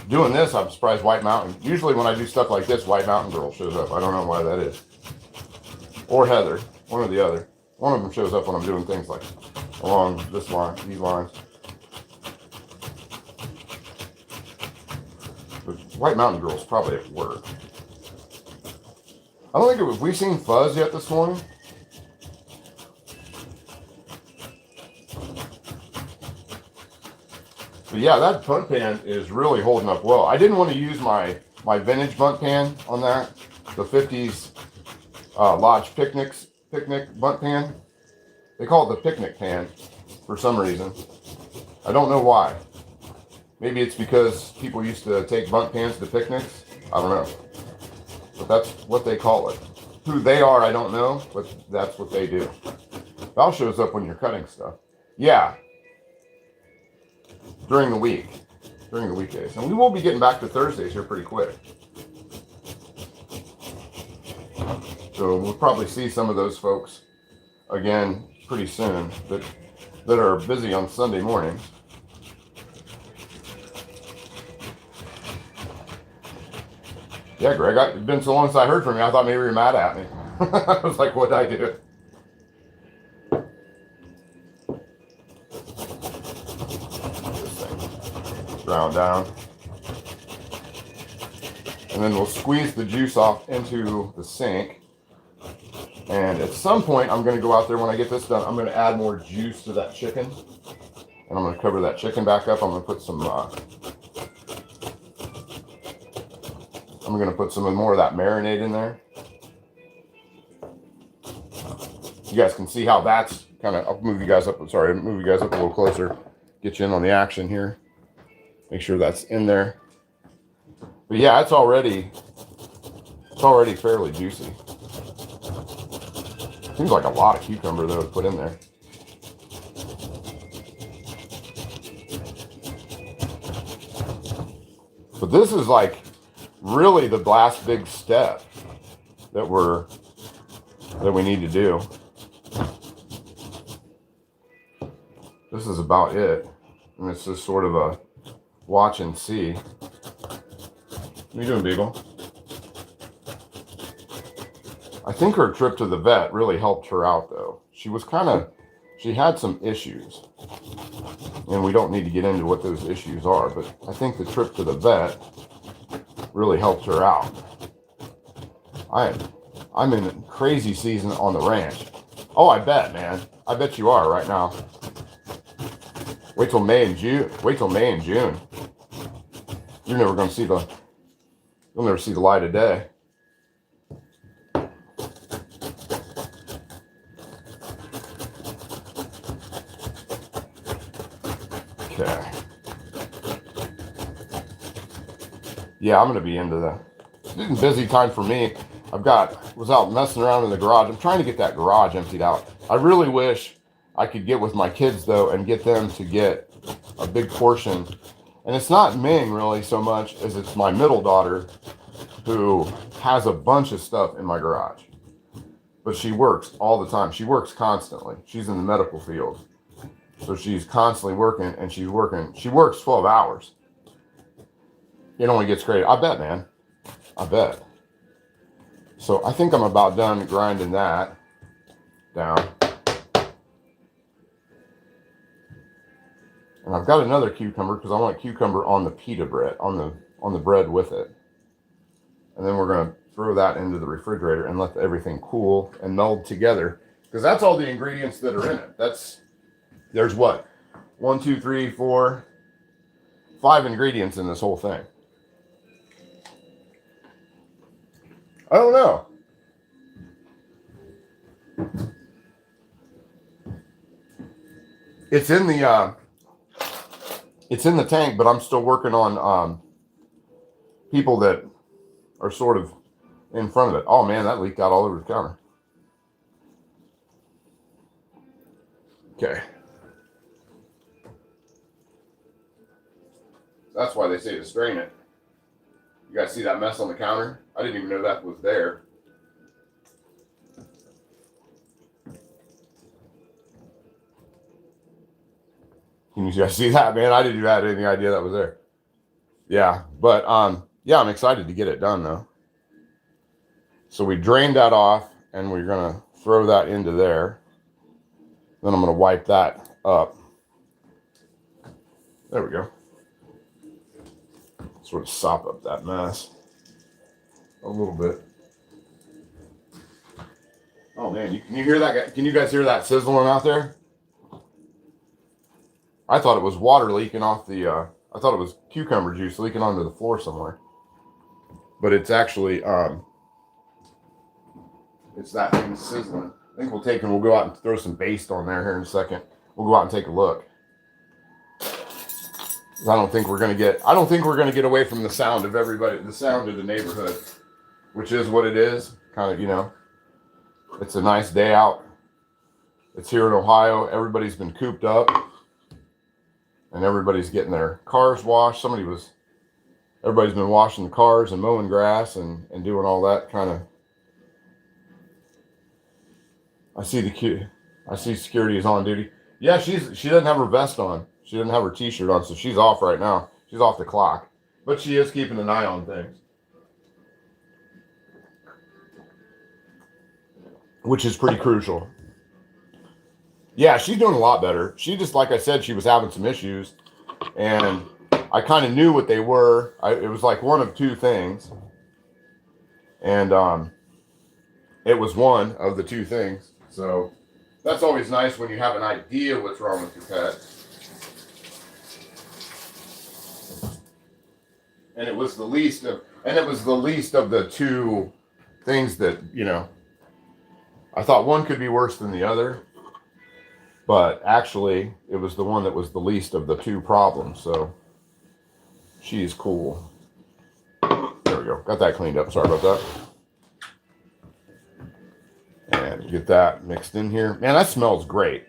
Speaker 1: Doing this, I'm surprised White Mountain. Usually when I do stuff like this, White Mountain Girl shows up. I don't know why that is. Or Heather, one or the other. One of them shows up when I'm doing things like along this line, these lines. But White Mountain Girl's probably at work. I don't think we've seen Fuzz yet this morning. But yeah, that Bundt pan is really holding up well. I didn't want to use my vintage Bundt pan on that. The 50s Lodge picnic Bundt pan. They call it the picnic pan for some reason. I don't know why. Maybe it's because people used to take Bundt pans to picnics. I don't know. But that's what they call it. Who they are, I don't know, but that's what they do. Val shows up when you're cutting stuff. Yeah. During the week. during the weekdays. And we will be getting back to Thursdays here pretty quick. So we'll probably see some of those folks again pretty soon that are busy on Sunday mornings. Yeah, Greg, it's been so long since I heard from you, I thought maybe you were mad at me. I was like, what did I do? This thing ground down. And then we'll squeeze the juice off into the sink. And at some point, I'm going to go out there when I get this done. I'm going to add more juice to that chicken. And I'm going to cover that chicken back up. I'm going to put some more of that marinade in there. You guys can see how that's kind of, I'll move you guys up. Sorry, move you guys up a little closer. Get you in on the action here. Make sure that's in there. But yeah, it's already fairly juicy. Seems like a lot of cucumber though to put in there. But this is like really the last big step that we need to do. This is about it. And it's just sort of a watch and see. What are you doing, Beagle? I think her trip to the vet really helped her out though. She had some issues. And we don't need to get into what those issues are, but I think the trip to the vet really helped her out. I'm in crazy season on the ranch. Oh, I bet, man. I bet you are right now. Wait till May and June. You're never going to see you'll never see the light of day. Okay. Yeah, I'm going to be into that. It's been a busy time for me. Was out messing around in the garage. I'm trying to get that garage emptied out. I really wish I could get with my kids though and get them to get a big portion. And it's not Ming really so much as it's my middle daughter who has a bunch of stuff in my garage. But she works all the time. She works constantly. She's in the medical field. So she's constantly working and she works 12 hours. It only gets crazy. I bet, man. I bet. So I think I'm about done grinding that down. And I've got another cucumber because I want cucumber on the pita bread, on the bread with it. And then we're going to throw that into the refrigerator and let everything cool and meld together. Because that's all the ingredients that are in it. There's what? 1, 2, 3, 4, 5 ingredients in this whole thing. I don't know. It's in the tank, but I'm still working on people that are sort of in front of it. Oh man, that leaked out all over the counter. Okay. That's why they say to strain it. You guys see that mess on the counter? I didn't even know that was there. Can you guys see that, man? I didn't even have any idea that was there. Yeah, but yeah, I'm excited to get it done though. So we drained that off and we're gonna throw that into there. Then I'm gonna wipe that up. There we go. Sort of sop up that mess a little bit. Oh man, can you hear that? Can you guys hear that sizzling out there? I thought it was water leaking off the, I thought it was cucumber juice leaking onto the floor somewhere. But it's actually, it's that thing sizzling. I think we'll go out and throw some baste on there here in a second. We'll go out and take a look. I don't think we're going to get away from the sound of everybody, the sound of the neighborhood, which is what it is. Kind of, you know, it's a nice day out. It's here in Ohio. Everybody's been cooped up. and everybody's getting their cars washed. Everybody's been washing the cars and mowing grass and doing all that kind of. I see security is on duty. Yeah, she doesn't have her vest on. She doesn't have her t-shirt on, so she's off right now. She's off the clock. But she is keeping an eye on things, which is pretty crucial. Yeah, she's doing a lot better. She just, like I said, she was having some issues, and I kind of knew what they were. It was like one of two things, and it was one of the two things. So that's always nice when you have an idea what's wrong with your pet. And it was the least of the two things that, I thought one could be worse than the other. But actually, it was the one that was the least of the two problems. So she's cool. There we go. Got that cleaned up. Sorry about that. And get that mixed in here. Man, that smells great,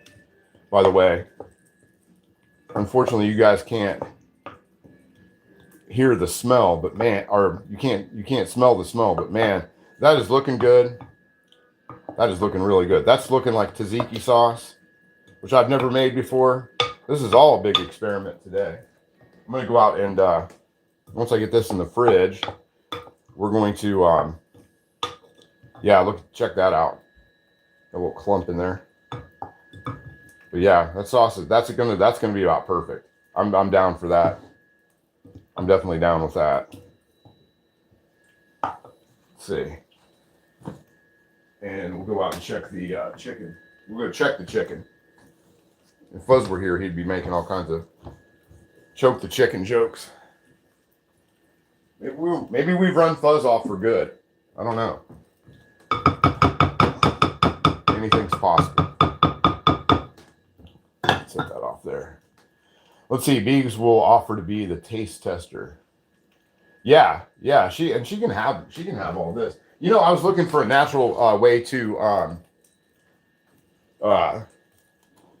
Speaker 1: by the way. Unfortunately, you guys can't hear the smell, but man, or you can't smell the smell, but man, that is looking good. That is looking really good. That's looking like tzatziki sauce, which I've never made before. This is all a big experiment today. I'm going to go out and, once I get this in the fridge, we're going to, check that out. A little clump in there. But yeah, that sauce that's gonna be about perfect. I'm down for that. I'm definitely down with that. Let's see. And we'll go out and check the chicken. We're going to check the chicken. If Fuzz were here, he'd be making all kinds of choke the chicken jokes. Maybe we've run Fuzz off for good. I don't know. Anything's possible. Set that off there. Let's see. Beegs will offer to be the taste tester. Yeah. She can have all this. I was looking for a natural way to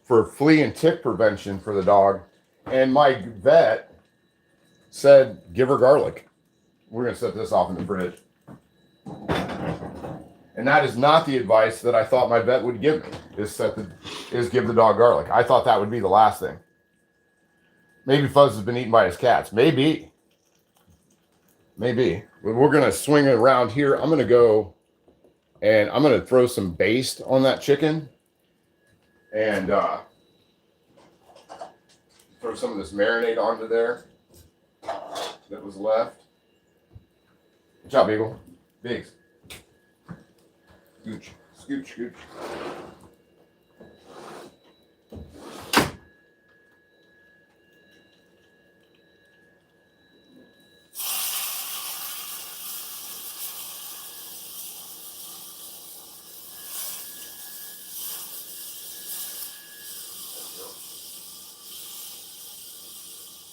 Speaker 1: for flea and tick prevention for the dog, and my vet said give her garlic. We're gonna set this off in the fridge, and that is not the advice that I thought my vet would give me. Is give the dog garlic. I thought that would be the last thing. Maybe Fuzz has been eaten by his cats. Maybe. We're going to swing it around here. I'm going to go and I'm going to throw some baste on that chicken and throw some of this marinade onto there that was left. Good job, Beagle. Biggs. Scooch.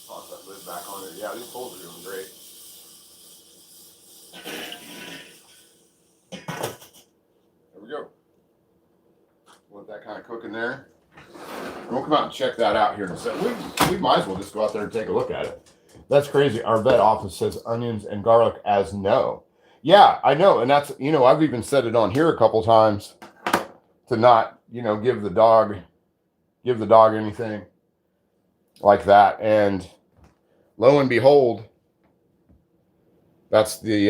Speaker 1: Toss that lid back on it. Yeah, these coals are doing great. There we go. Let that kind of cook in there. And we'll come out and check that out here in a second. We might as well just go out there and take a look at it. That's crazy. Our vet office says onions and garlic as no. Yeah, I know. And that's, I've even said it on here a couple times to not, give the dog anything like that. And lo and behold, that's the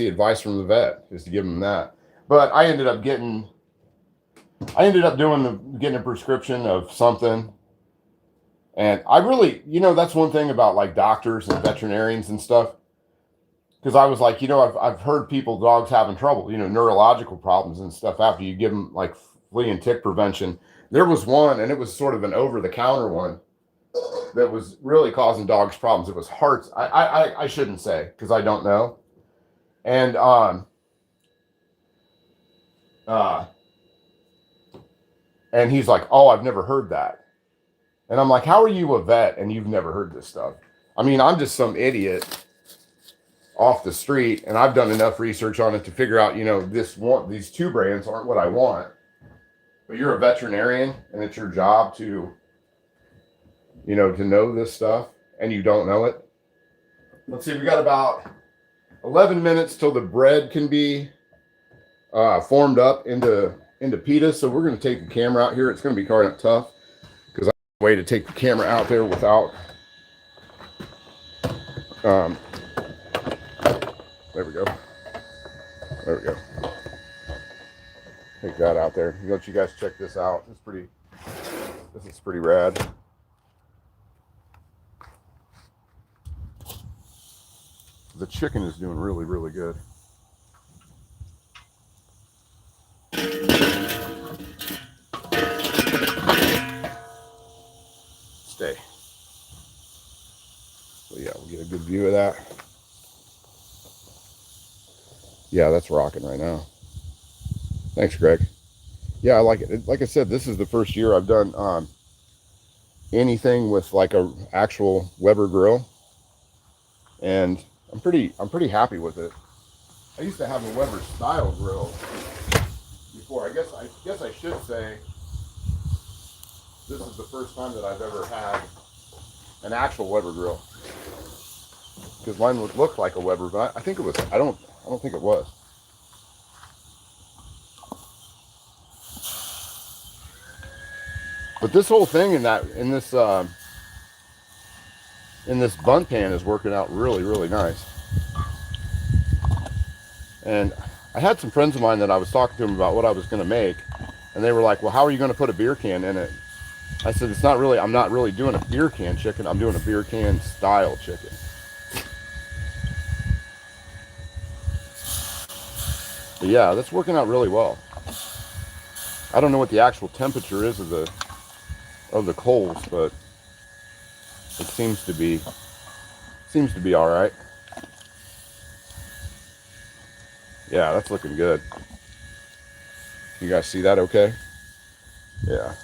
Speaker 1: advice from the vet, is to give him that. But I ended up getting a prescription of something. And I really, that's one thing about like doctors and veterinarians and stuff. Because I was like, I've heard dogs having trouble, neurological problems and stuff after you give them like flea and tick prevention. There was one, and it was sort of an over-the-counter one that was really causing dogs problems. It was hearts. I shouldn't say because I don't know. And and he's like, oh, I've never heard that. And I'm like, how are you a vet and you've never heard this stuff? I mean, I'm just some idiot off the street, and I've done enough research on it to figure out, these two brands aren't what I want. But you're a veterinarian, and it's your job to you know, to know this stuff and you don't know it. Let's see, we got about 11 minutes till the bread can be formed up into pita. So we're going to take the camera out here. It's going to be kind of tough because I have a way to take the camera out there without there we go. There we go. Take that out there. Let you guys check this out. This is pretty rad. The chicken is doing really, really good. Stay. So yeah, we'll get a good view of that. Yeah, that's rocking right now. Thanks, Greg. Yeah, I like it. Like I said, this is the first year I've done anything with like a actual Weber grill, and I'm pretty happy with it. I used to have a Weber style grill before. I guess I should say this is the first time that I've ever had an actual Weber grill, because mine would look like a Weber, but I think it was. I don't think it was. But this whole thing in this Bundt pan is working out really, really nice. And I had some friends of mine that I was talking to them about what I was going to make, and they were like, "Well, how are you going to put a beer can in it?" I said, I'm not really doing a beer can chicken. I'm doing a beer can style chicken. But yeah, that's working out really well. I don't know what the actual temperature is of the coals, but it seems to be all right. Yeah, that's looking good. You guys see that okay? Yeah.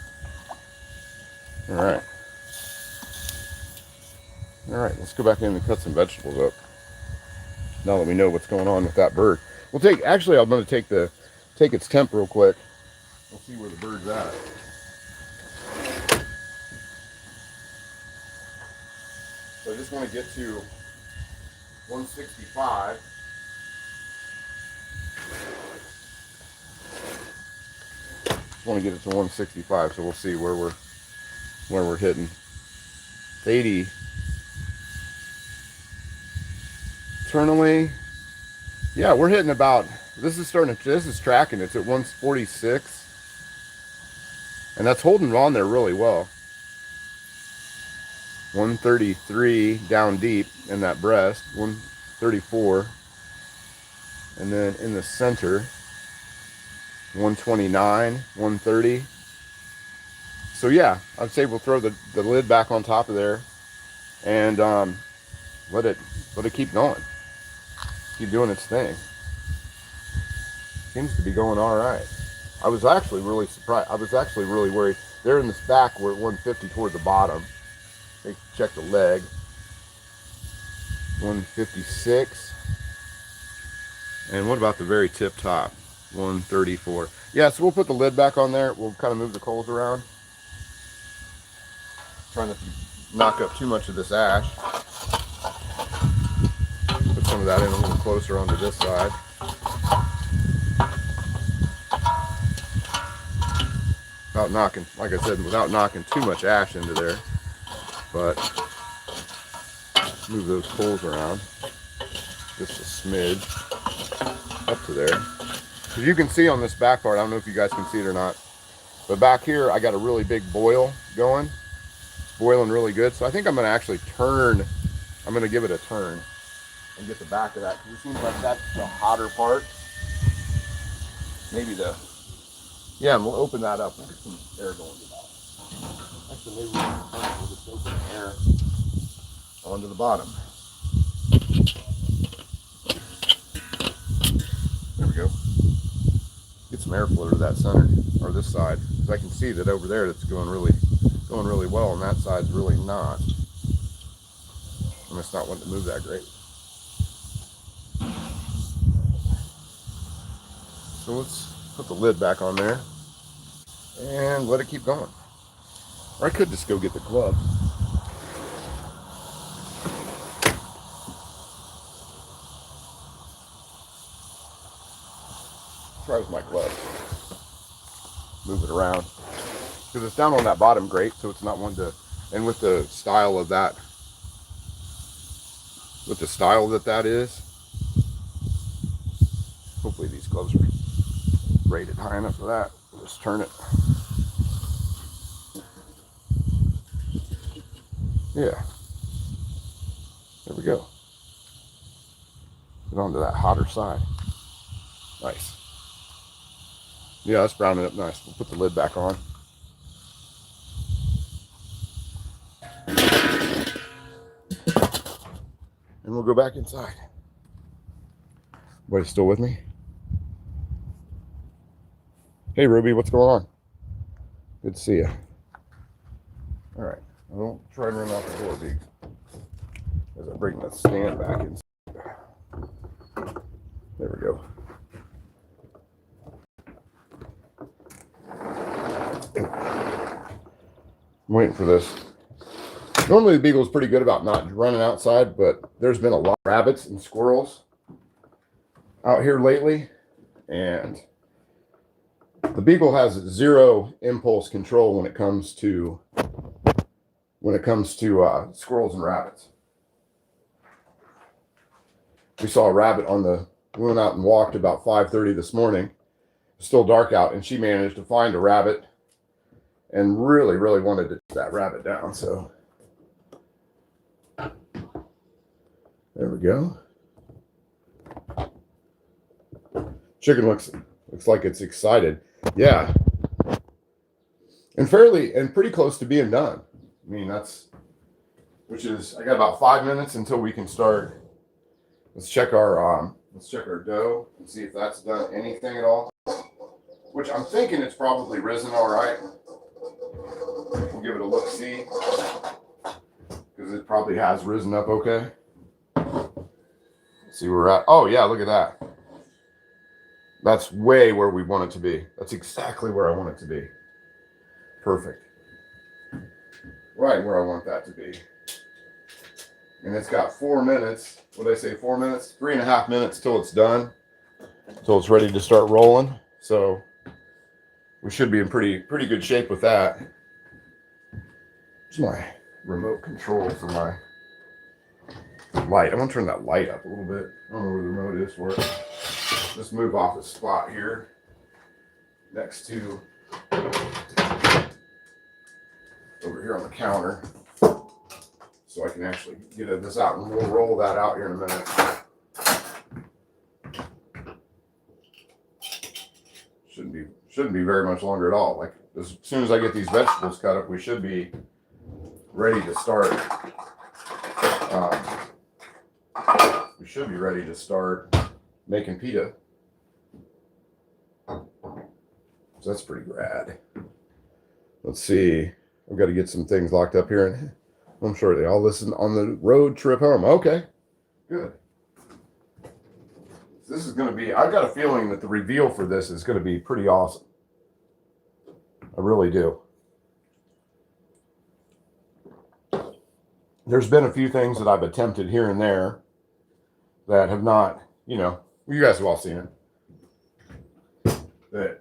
Speaker 1: All right, let's go back in and cut some vegetables up. Now that we know what's going on with that bird. I'm going to take its temp real quick. We'll see where the bird's at. So I just want to get to 165. Just want to get it to 165, so we'll see where we're hitting. It's 80. Internally, yeah, we're hitting about. This is tracking. It's at 146, and that's holding on there really well. 133 down deep in that breast, 134, and then in the center, 129, 130. So yeah, I'd say we'll throw the lid back on top of there, and let it keep going, keep doing its thing. Seems to be going all right. I was actually really surprised. I was actually really worried. There in this back, we're at 150 toward the bottom. Check the leg. 156. And what about the very tip top? 134. Yeah, so we'll put the lid back on there. We'll kind of move the coals around. Trying not to knock up too much of this ash. Put some of that in a little closer onto this side. Without knocking, like I said, without knocking too much ash into there. But move those coals around just a smidge up to there. As you can see on this back part, I don't know if you guys can see it or not, but back here I got a really big boil going. It's boiling really good, so I think I'm going to actually turn. I'm going to give it a turn and get the back of that, because it seems like that's the hotter part. Maybe yeah, and we'll open that up. We'll get some air going to that. Actually, maybe we'll just open air onto the bottom. There we go. Get some airflow to that center, or this side, because I can see that over there it's going really well, and that side's really not. And it's not wanting to move that great. So let's put the lid back on there and let it keep going. Or I could just go get the glove. try with my gloves. Move it around. Because it's down on that bottom grate, so it's not one to, and with the style of that, that is, hopefully these gloves are rated high enough for that. Just turn it. Yeah. There we go. Get onto that hotter side. Nice. Yeah, that's browning up nice. We'll put the lid back on. And we'll go back inside. Everybody still with me? Hey, Ruby, what's going on? Good to see you. All right. I don't try and run out the door, Big. As I bring the stand back in. There we go. I'm waiting for this. Normally the Beagle's pretty good about not running outside, but there's been a lot of rabbits and squirrels out here lately, and the Beagle has zero impulse control when it comes to squirrels and rabbits. We saw a rabbit we went out and walked about 5:30 this morning. It's still dark out, and she managed to find a rabbit and really, really wanted to take that rabbit down. So there we go. Chicken looks like it's excited. Yeah. And pretty close to being done. I mean, I got about 5 minutes until we can start. Let's check our dough and see if that's done anything at all. Which I'm thinking it's probably risen all right. We'll give it a look-see. Because it probably has risen up okay. Let's see where we're at. Oh yeah, look at that. That's way where we want it to be. That's exactly where I want it to be. Perfect. Right where I want that to be. And it's got 4 minutes. What did I say, 4 minutes? 3.5 minutes till it's done. Till it's ready to start rolling. So we should be in pretty good shape with that. It's my remote control for my light. I'm gonna turn that light up a little bit. I don't know where the remote is for it. Just move off the spot here next to over here on the counter, so I can actually get this out, and we'll roll that out here in a minute. Shouldn't be very much longer at all. Like as soon as I get these vegetables cut up, we should be ready to start. We should be ready to start making pita. So that's pretty rad. Let's see. I've got to get some things locked up here, and I'm sure they all listen on the road trip home. Okay, good. This is going to be, I've got a feeling that the reveal for this is going to be pretty awesome. I really do. There's been a few things that I've attempted here and there that have not, you guys have all seen it, that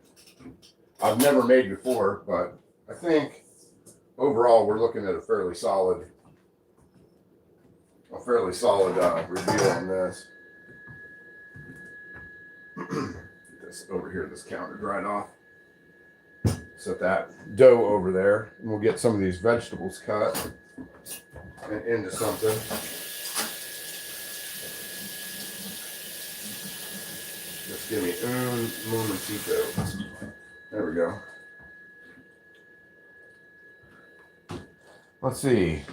Speaker 1: I've never made before, but I think overall we're looking at a fairly solid reveal on this. Get this over here, this counter dried off. Set that dough over there, and we'll get some of these vegetables cut and into something. Just give me un momentito. There we go. Let's see.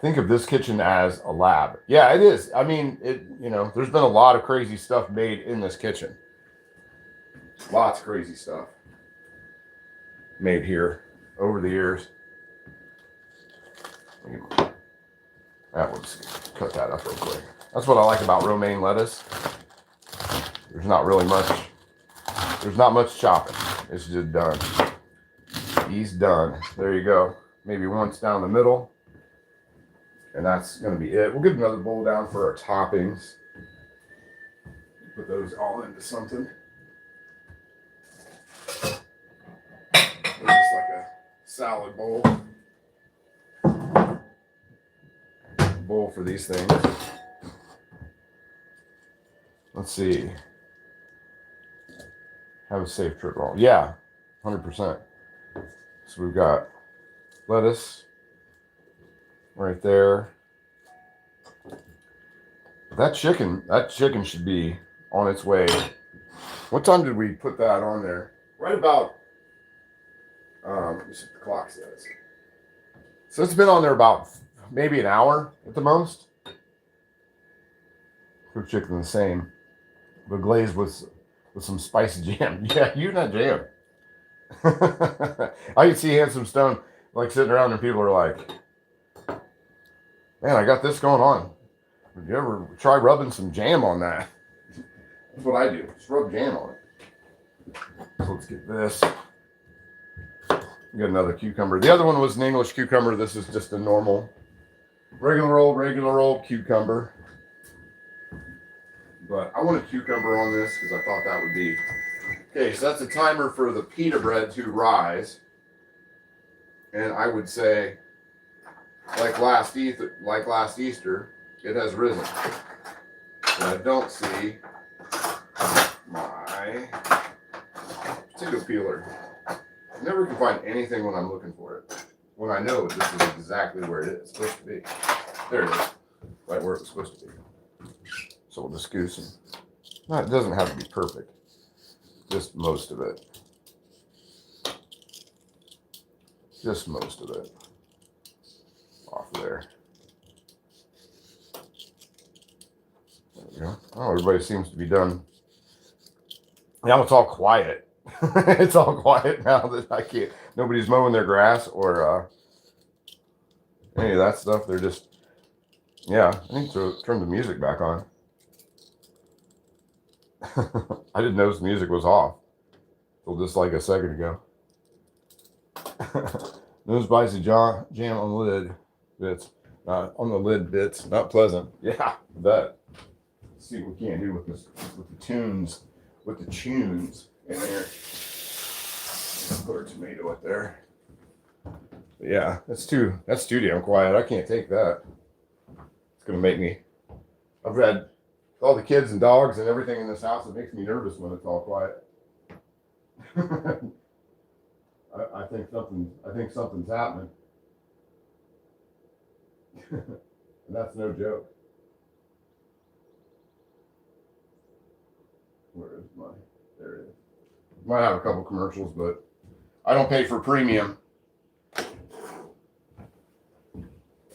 Speaker 1: Think of this kitchen as a lab. Yeah, it is. I mean, there's been a lot of crazy stuff made in this kitchen. Lots of crazy stuff made here over the years. Let's cut that up real quick. That's what I like about romaine lettuce. There's not much chopping. It's just done. He's done. There you go. Maybe once down the middle. And that's going to be it. We'll get another bowl down for our toppings. Put those all into something. salad bowl for these things. Let's see. Have a safe trip roll. Yeah, 100%. So we've got lettuce right there. That chicken should be on its way. What time did we put that on there? Right about, let me see what the clock says. So it's been on there about maybe an hour at the most. Cooked chicken the same, but glazed with some spicy jam. Yeah, you not jam. I can see Handsome Stone like sitting around and people are like, man, I got this going on. Did you ever try rubbing some jam on that? That's what I do. Just rub jam on it. So let's get this. We got another cucumber. The other one was an English cucumber. This is just a normal, regular old cucumber. But I want a cucumber on this because I thought that would be... Okay, so that's a timer for the pita bread to rise. And I would say, like last Easter, it has risen. But I don't see my potato peeler. I never can find anything when I'm looking for it. When I know this is exactly where it is supposed to be. There it is. Right where it was supposed to be. So we'll just goose some. No, it doesn't have to be perfect. Just most of it. Just most of it. Off there. There we go. Oh, everybody seems to be done. Now it's all quiet. It's all quiet now that I can't. Nobody's mowing their grass or any of that stuff. They're just, yeah, I need to turn the music back on. I didn't notice the music was off until just like a second ago. No spicy jam on the lid bits. On the lid bits. Not pleasant. Yeah, that. Let's see what we can do with this, with the tunes in there. Put our tomato up there. But yeah, that's too damn quiet. I can't take that. It's gonna make me. I've had all the kids and dogs and everything in this house. It makes me nervous when it's all quiet. I think something's happening. And that's no joke. Where is my? There it is. Might have a couple commercials, but I don't pay for premium.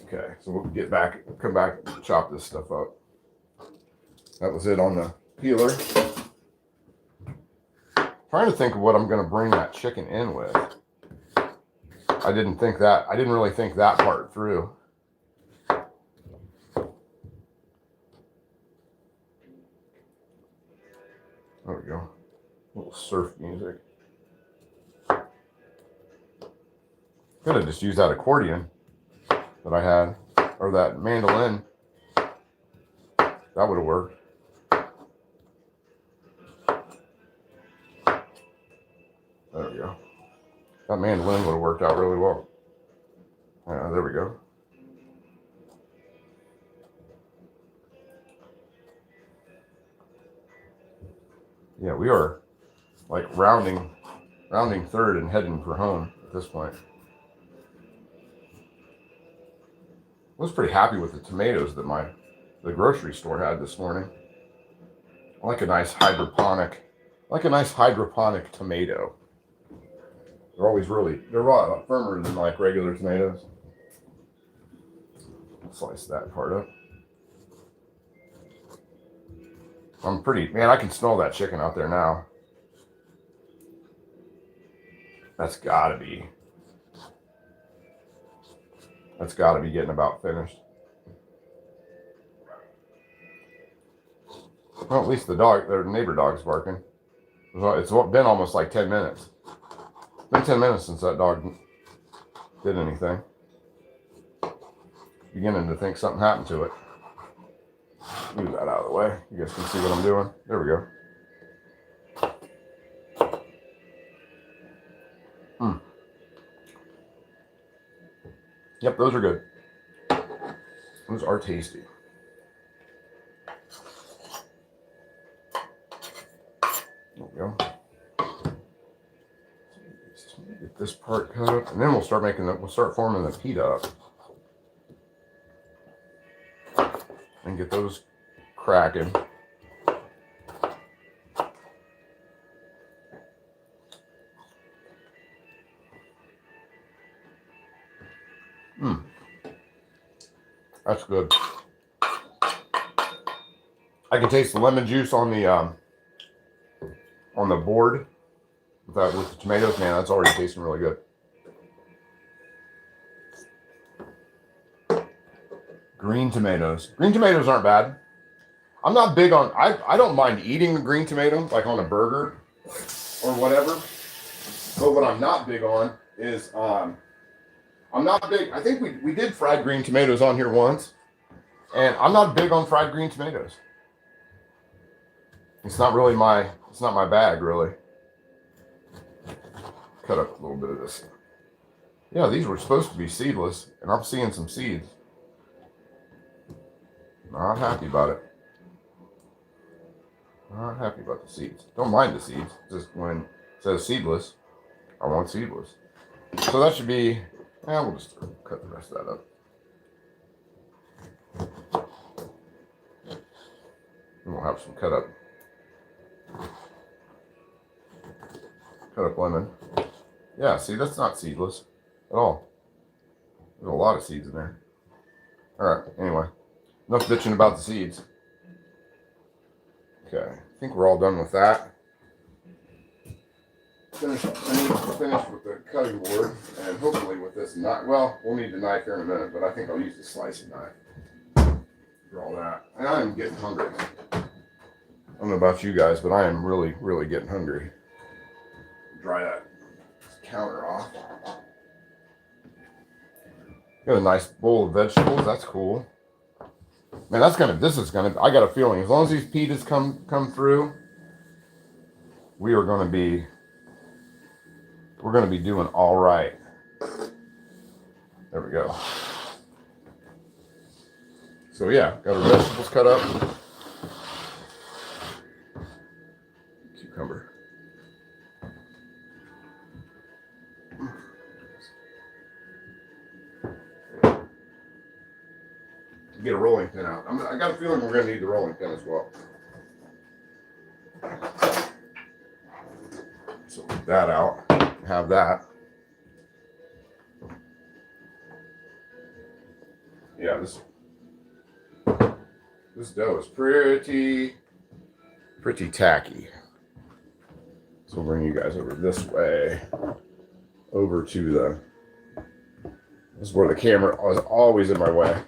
Speaker 1: Okay, so we'll come back and chop this stuff up. That was it on the peeler. Trying to think of what I'm going to bring that chicken in with. I didn't really think that part through. There we go. A little surf music. Could have just used that accordion that I had, or that mandolin. That would have worked. There we go. That mandolin would have worked out really well. There we go. Yeah, we are like rounding third and heading for home at this point. I was pretty happy with the tomatoes that the grocery store had this morning. I like a nice hydroponic tomato. They're a lot firmer than like regular tomatoes. Slice that part up. I can smell that chicken out there now. That's gotta be getting about finished. Well, at least their neighbor dog's barking. It's been almost like 10 minutes. It's been 10 minutes since that dog did anything. Beginning to think something happened to it. Move that out of the way. You guys can see what I'm doing. There we go. Yep, those are good. Those are tasty. There we go. Get this part cut up, and then we'll start making we'll start forming the pita up. And get those cracking. That's good. I can taste the lemon juice on the board with the tomatoes. Man, that's already tasting really good. Green tomatoes. Green tomatoes aren't bad. I'm not big on. I don't mind eating a green tomato like on a burger or whatever. But what I'm not big on is I'm not big. I think we did fried green tomatoes on here once, and I'm not big on fried green tomatoes. It's not my bag really. Cut up a little bit of this. Yeah, these were supposed to be seedless, and I'm seeing some seeds. Not happy about it. Not happy about the seeds. Don't mind the seeds. Just when it says seedless, I want seedless. So that should be, we'll just cut the rest of that up. And we'll have some cut up lemon. Yeah, see, that's not seedless at all. There's a lot of seeds in there. All right, anyway, enough bitching about the seeds. Okay, I think we're all done with that. Finished with the cutting board, and hopefully with this knife. Well, we'll need the knife here in a minute, but I think I'll use the slicing knife for all that. And I am getting hungry. I don't know about you guys, but I am really, really getting hungry. Dry that counter off. Got a nice bowl of vegetables. That's cool. Man, I got a feeling as long as these pitas come through, we're going to be doing all right. There we go. So yeah, got our vegetables cut up. Cucumber. Get a rolling pin out. I got a feeling we're going to need the rolling pin as well. So get that out. Have that. Yeah, this dough is pretty tacky. So we'll bring you guys over this way, over to this is where the camera is always in my way.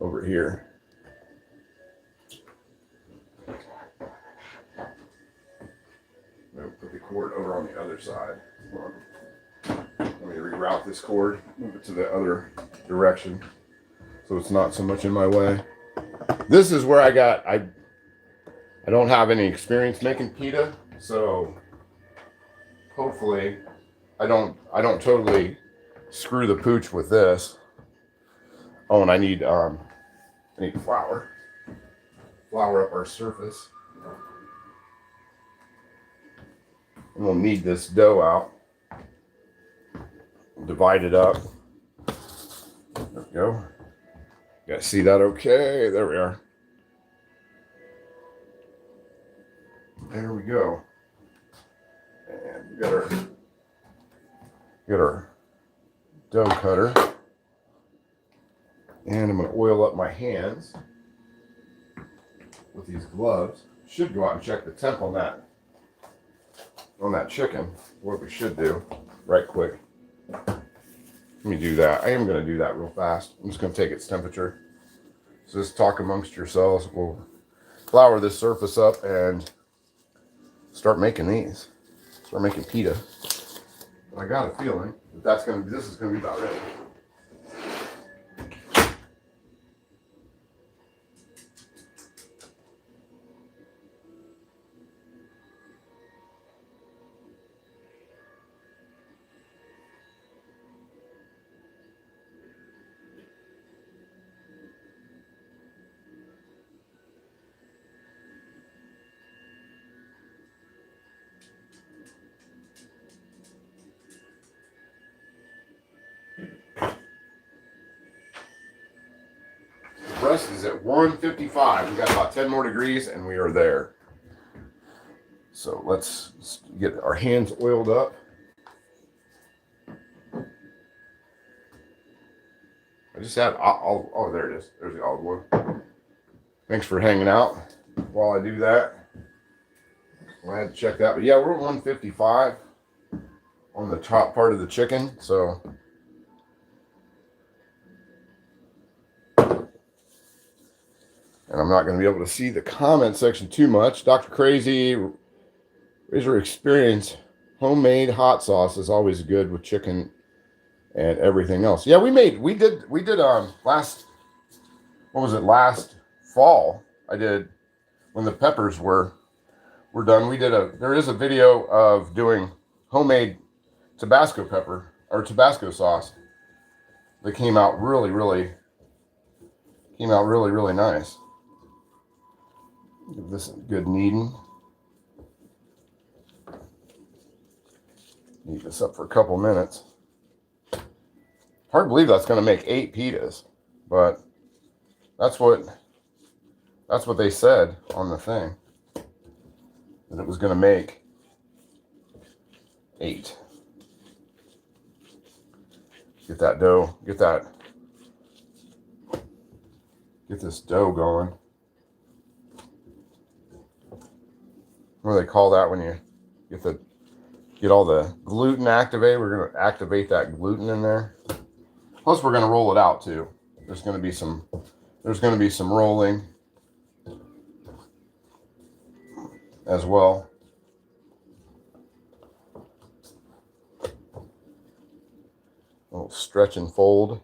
Speaker 1: Over here. I'll put the cord over on the other side. Let me reroute this cord, move it to the other direction so it's not so much in my way. This is where I don't have any experience making pita, so hopefully I don't totally screw the pooch with this. Oh, and I need flour. Flour up our surface. And we'll knead this dough out. Divide it up. There we go. You guys see that okay? There we are. There we go. And we got our dough cutter. And I'm going to oil up my hands with these gloves. Should go out and check the temp on that chicken. What we should do right quick. Let me do that. I am going to do that real fast. I'm just going to take its temperature. So just talk amongst yourselves. We'll flour this surface up and start making these. Start making pita. I got a feeling that this is going to be about ready. West is at 155. We got about 10 more degrees and we are there. So let's get our hands oiled up. I just had, oh, there it is. There's the olive oil. Thanks for hanging out while I do that. I had to check that. But yeah, we're at 155 on the top part of the chicken. So and I'm not going to be able to see the comment section too much. Dr. Crazy, Razor Experience, homemade hot sauce is always good with chicken and everything else. Yeah, we did last, what was it, last fall? I did, when the peppers were done, there is a video of doing homemade Tabasco pepper, or Tabasco sauce, that came out really, really nice. Give this a good kneading. Knead this up for a couple minutes. Hard to believe that's going to make 8 pitas, but that's what they said on the thing, that it was going to make 8. Get that dough, get this dough going. What do they call that when you get all the gluten activated? We're going to activate that gluten in there. Plus, we're going to roll it out too. There's going to be some rolling as well. A little stretch and fold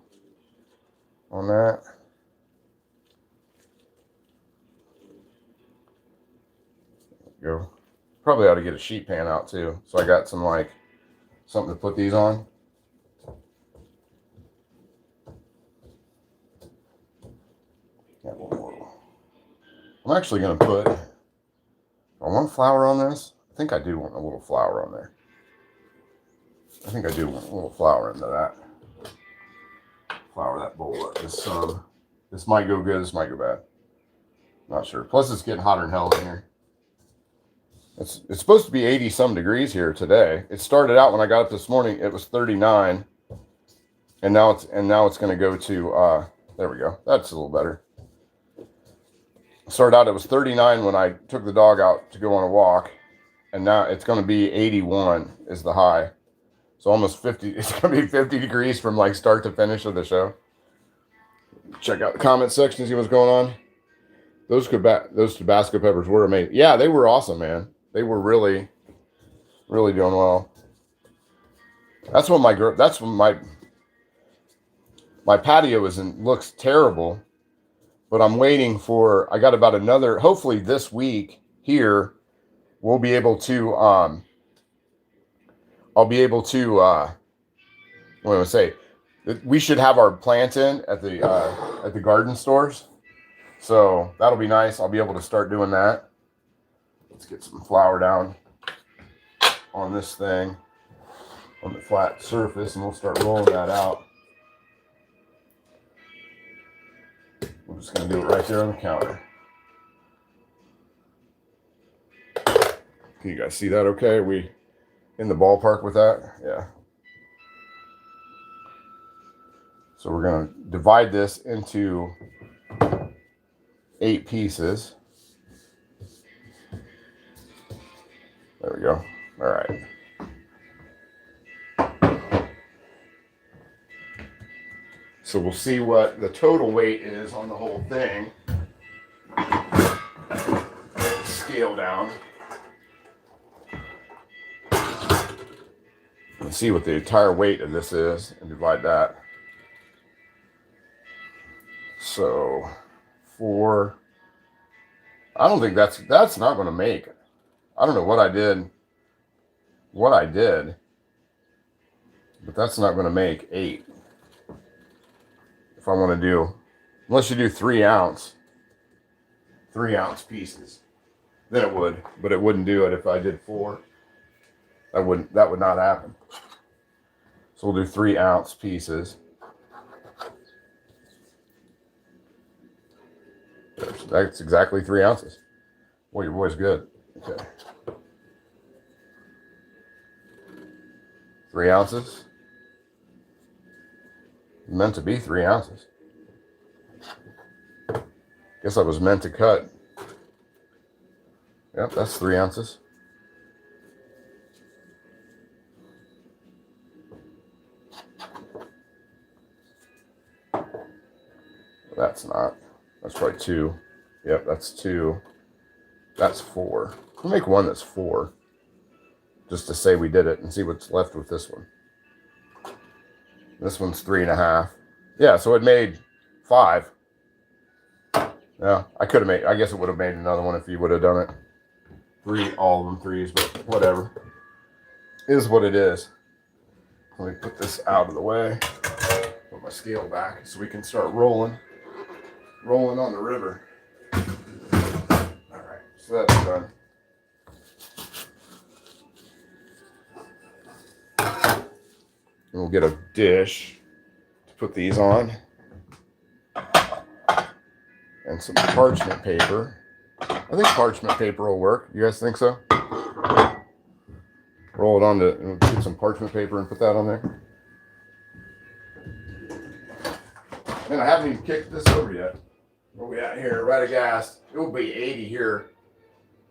Speaker 1: on that. There we go. Probably ought to get a sheet pan out too. So I got something to put these on. Got a little more. I'm actually going to put, I want flour on this. I think I do want a little flour on there. I think I do want a little flour into that. Flour that bowl up. This might go good, this might go bad. Not sure. Plus it's getting hotter than hell in here. It's supposed to be 80 some degrees here today. It started out when I got up this morning, it was 39. And now it's going to go to there we go. That's a little better. Started out it was 39 when I took the dog out to go on a walk, and now it's going to be 81 is the high. So almost 50. It's going to be 50 degrees from like start to finish of the show. Check out the comment section and see what's going on. Those Tabasco peppers were amazing. Yeah, they were awesome, man. They were really, really doing well. That's when my patio looks terrible, but I'm waiting for, I got about another, hopefully this week here, we'll be able to, I'll be able to, what do I say? We should have our plant in at the garden stores. So that'll be nice. I'll be able to start doing that. Let's get some flour down on this thing, on the flat surface, and we'll start rolling that out. We're just going to do it right there on the counter. Can you guys see that okay? Are we in the ballpark with that? Yeah. So we're going to divide this into 8 pieces. There we go. All right. So we'll see what the total weight is on the whole thing. Scale down. And see what the entire weight of this is and divide that. So I don't think that's not going to make it. I don't know what I did, but that's not going to make 8. If I want to do, unless you do 3 ounce pieces, then it would, but it wouldn't do it if I did 4. That would not happen. So we'll do 3 ounce pieces. That's exactly 3 ounces. Boy, your boy's good. Okay. 3 ounces. Meant to be 3 ounces. Guess I was meant to cut. Yep, that's 3 ounces. That's not. That's probably 2. Yep, that's 2. That's 4. We'll make one that's 4. Just to say we did it and see what's left with this one. This one's 3.5. Yeah, so it made 5. Yeah, I could have made, I guess it would have made another one if you would have done it. 3, all of them 3s, but whatever. It is what it is. Let me put this out of the way. Put my scale back so we can start rolling on the river. All right, so that's done. And we'll get a dish to put these on. And some parchment paper. I think parchment paper will work. You guys think so? Roll it onto, get some parchment paper and put that on there. And I haven't even kicked this over yet. Where we at here? Right at gas. It will be 80 here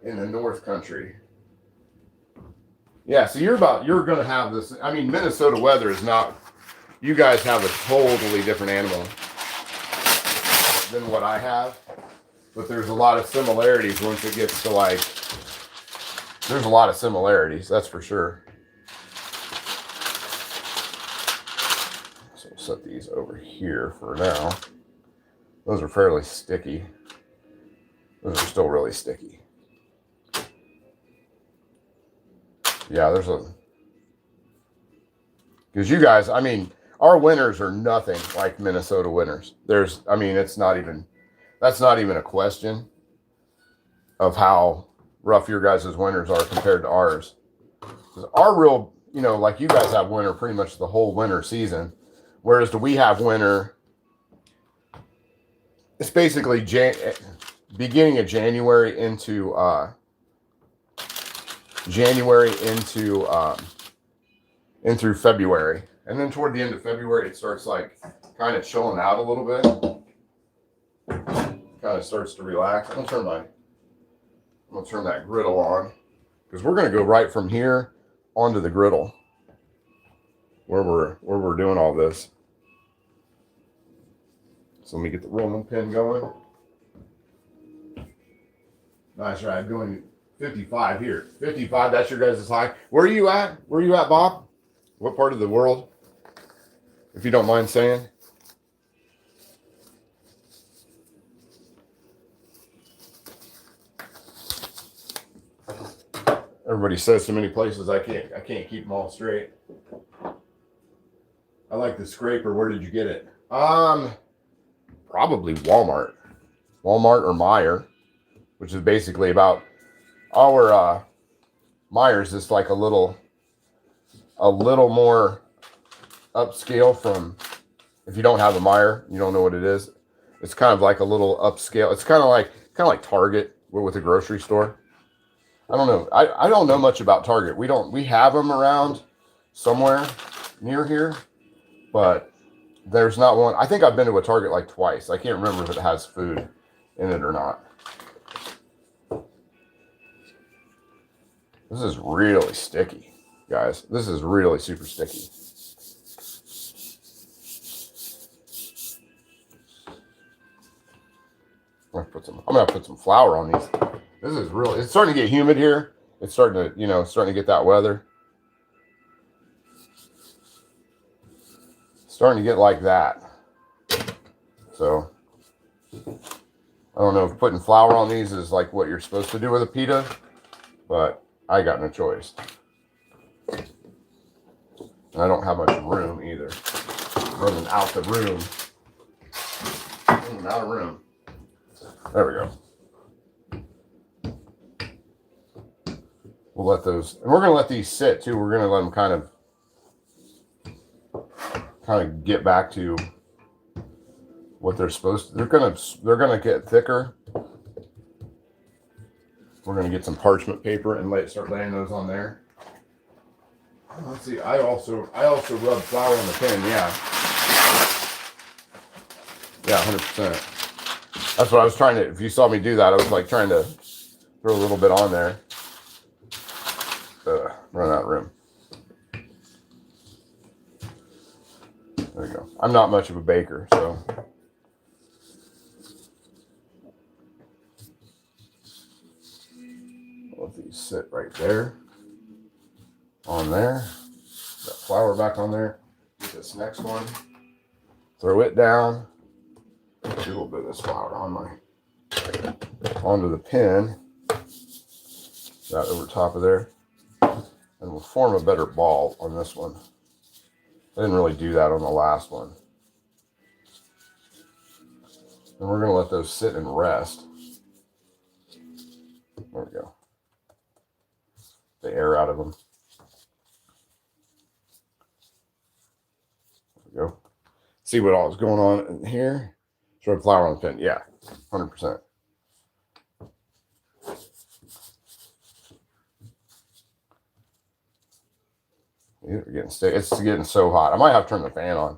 Speaker 1: in the North Country. Yeah, so you're going to have this. I mean, Minnesota weather is not, you guys have a totally different animal than what I have. But there's a lot of similarities once it gets to like, there's a lot of similarities, that's for sure. So we'll set these over here for now. Those are fairly sticky. Those are still really sticky. Yeah, there's a, because you guys, I mean, our winters are nothing like Minnesota winters. There's, I mean, it's not even, that's not even a question of how rough your guys' winters are compared to ours. Our real, you know, like you guys have winter pretty much the whole winter season. Whereas do we have winter, it's basically beginning of January into in through February. And then toward the end of February, it starts like kind of chilling out a little bit. Kind of starts to relax. I'm gonna turn that griddle on because we're gonna go right from here onto the griddle where we're doing all this. So let me get the rolling pin going. Nice ride, going 55 here. 55, that's your guys' high. Where are you at? Where are you at, Bob? What part of the world? If you don't mind saying. Everybody says so many places I can't keep them all straight. I like the scraper. Where did you get it? Probably Walmart. Walmart or Meijer, which is basically about our Meijer's is like a little more upscale from, if you don't have a Meijer, you don't know what it is. It's kind of like a little upscale. It's kind of like Target with a grocery store. I don't know. I don't know much about Target. We have them around somewhere near here, but there's not one. I think I've been to a Target like twice. I can't remember if it has food in it or not. This is really sticky, guys. This is really super sticky. I'm gonna put some flour on these. This is really, it's starting to get humid here. It's starting to get that weather. Starting to get like that. So, I don't know if putting flour on these is like what you're supposed to do with a pita, but I got no choice. And I don't have much room either. Running out the room. Running out of room. There we go. We'll let those, and we're going to let these sit too. We're going to let them kind of get back to what they're supposed to. They're going to get thicker We're going to get some parchment paper and start laying those on there. Let's see. I also rub flour on the pan. Yeah. Yeah, 100%. That's what I was trying to. If you saw me do that, I was like trying to throw a little bit on there. Run out of room. There you go. I'm not much of a baker, so. Let these sit right there. On there. Got flour back on there. Get this next one. Throw it down. Do a little bit of this flour onto the pin. That over top of there. And we'll form a better ball on this one. I didn't really do that on the last one. And we're going to let those sit and rest. There we go. The air out of them. There we go. See what all is going on in here. Throw flour on the pin. Yeah, 100%. It's getting so hot. I might have to turn the fan on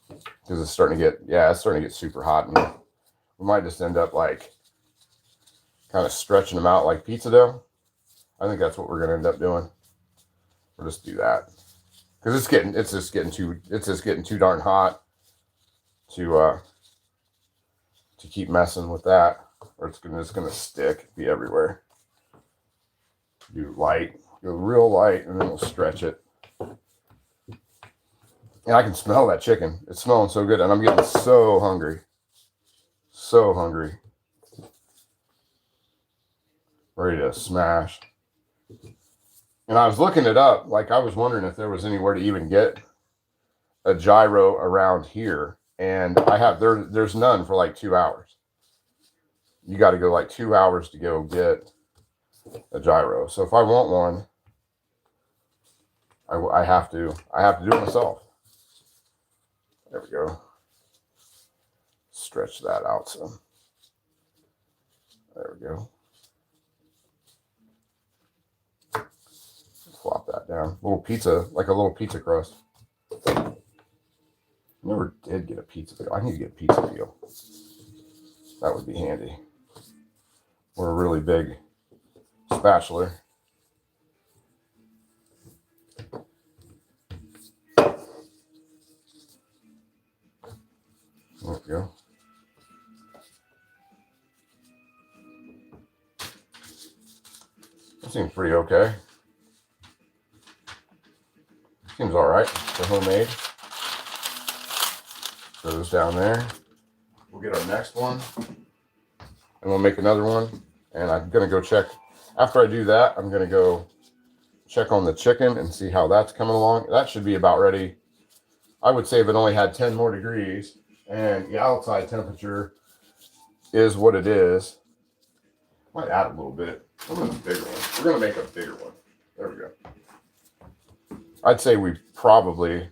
Speaker 1: because it's starting to get super hot, and we might just end up like kind of stretching them out like pizza dough. I think that's what we're gonna end up doing. We'll just do that because it's just getting too darn hot to keep messing with that, or it's gonna stick, be everywhere. Do light. Go real light, and then we'll stretch it. And I can smell that chicken. It's smelling so good, and I'm getting so hungry. So hungry. Ready to smash. And I was looking it up, like I was wondering if there was anywhere to even get a gyro around here. And there's none for like 2 hours. You got to go like 2 hours to go get a gyro. So if I want one, I have to do it myself. There we go. Stretch that out some. There we go. Flop that down. Like a little pizza crust. Never did get a pizza peel. I need to get a pizza peel. That would be handy. Or a really big spatula. There we go. That seems pretty okay. Seems all right for homemade. Those down there. We'll get our next one, and we'll make another one. And I'm gonna go check. After I do that, I'm gonna go check on the chicken and see how that's coming along. That should be about ready. I would say if it only had 10 more degrees, and the outside temperature is what it is. Might add a little bit. I'm gonna make a bigger one. We're gonna make a bigger one. There we go. I'd say we probably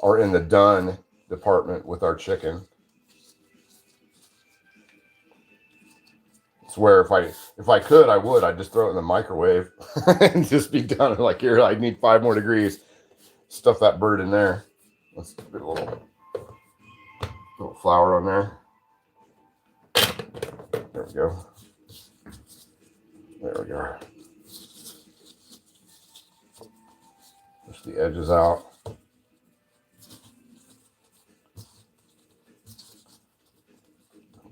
Speaker 1: are in the done department with our chicken. It's where if I could, I would. I'd just throw it in the microwave and just be done. Like, here, I need 5 more degrees. Stuff that bird in there. Let's put a little flour on there. There we go. There we go. Push the edges out.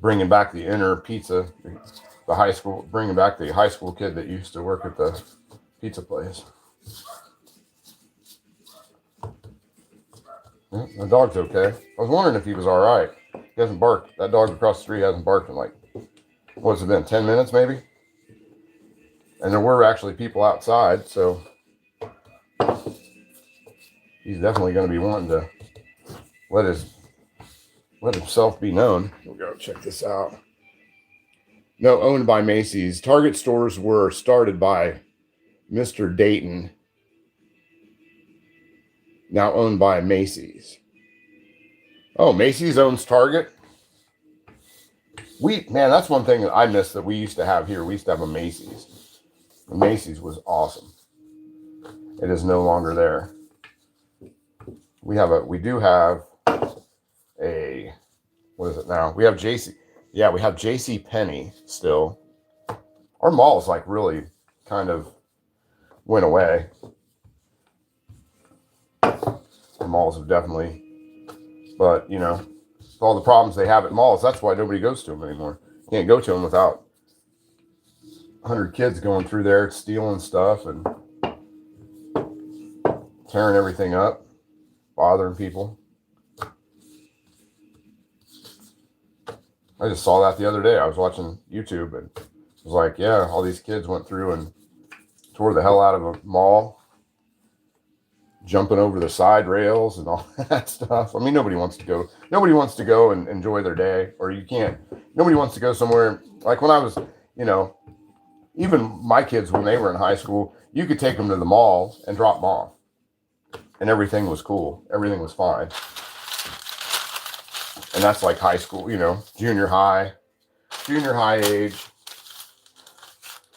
Speaker 1: Bringing back the inner pizza, bringing back the high school kid that used to work at the pizza place. Yeah, the dog's okay. I was wondering if he was all right. He hasn't barked. That dog across the street hasn't barked in like, what's it been, 10 minutes maybe? And there were actually people outside, so he's definitely going to be wanting to let himself be known. We'll go check this out. No, owned by Macy's. Target stores were started by Mr. Dayton. Now owned by Macy's. Oh, Macy's owns Target? Man, that's one thing that I miss that we used to have here. We used to have a Macy's. The Macy's was awesome. It is no longer there. We do have a, what is it now? We have JC. Yeah, we have JC Penney still. Our malls like really kind of went away. The malls have definitely, but you know, with all the problems they have at malls, that's why nobody goes to them anymore. You can't go to them without 100 kids going through there stealing stuff and tearing everything up, bothering people. I just saw that the other day. I was watching YouTube and it was like, yeah, all these kids went through and tore the hell out of a mall, jumping over the side rails and all that stuff. I mean, nobody wants to go and enjoy their day, or nobody wants to go somewhere. Like when I was, you know, even my kids, when they were in high school, you could take them to the mall and drop them off and everything was cool. Everything was fine. And that's like high school, you know, junior high age.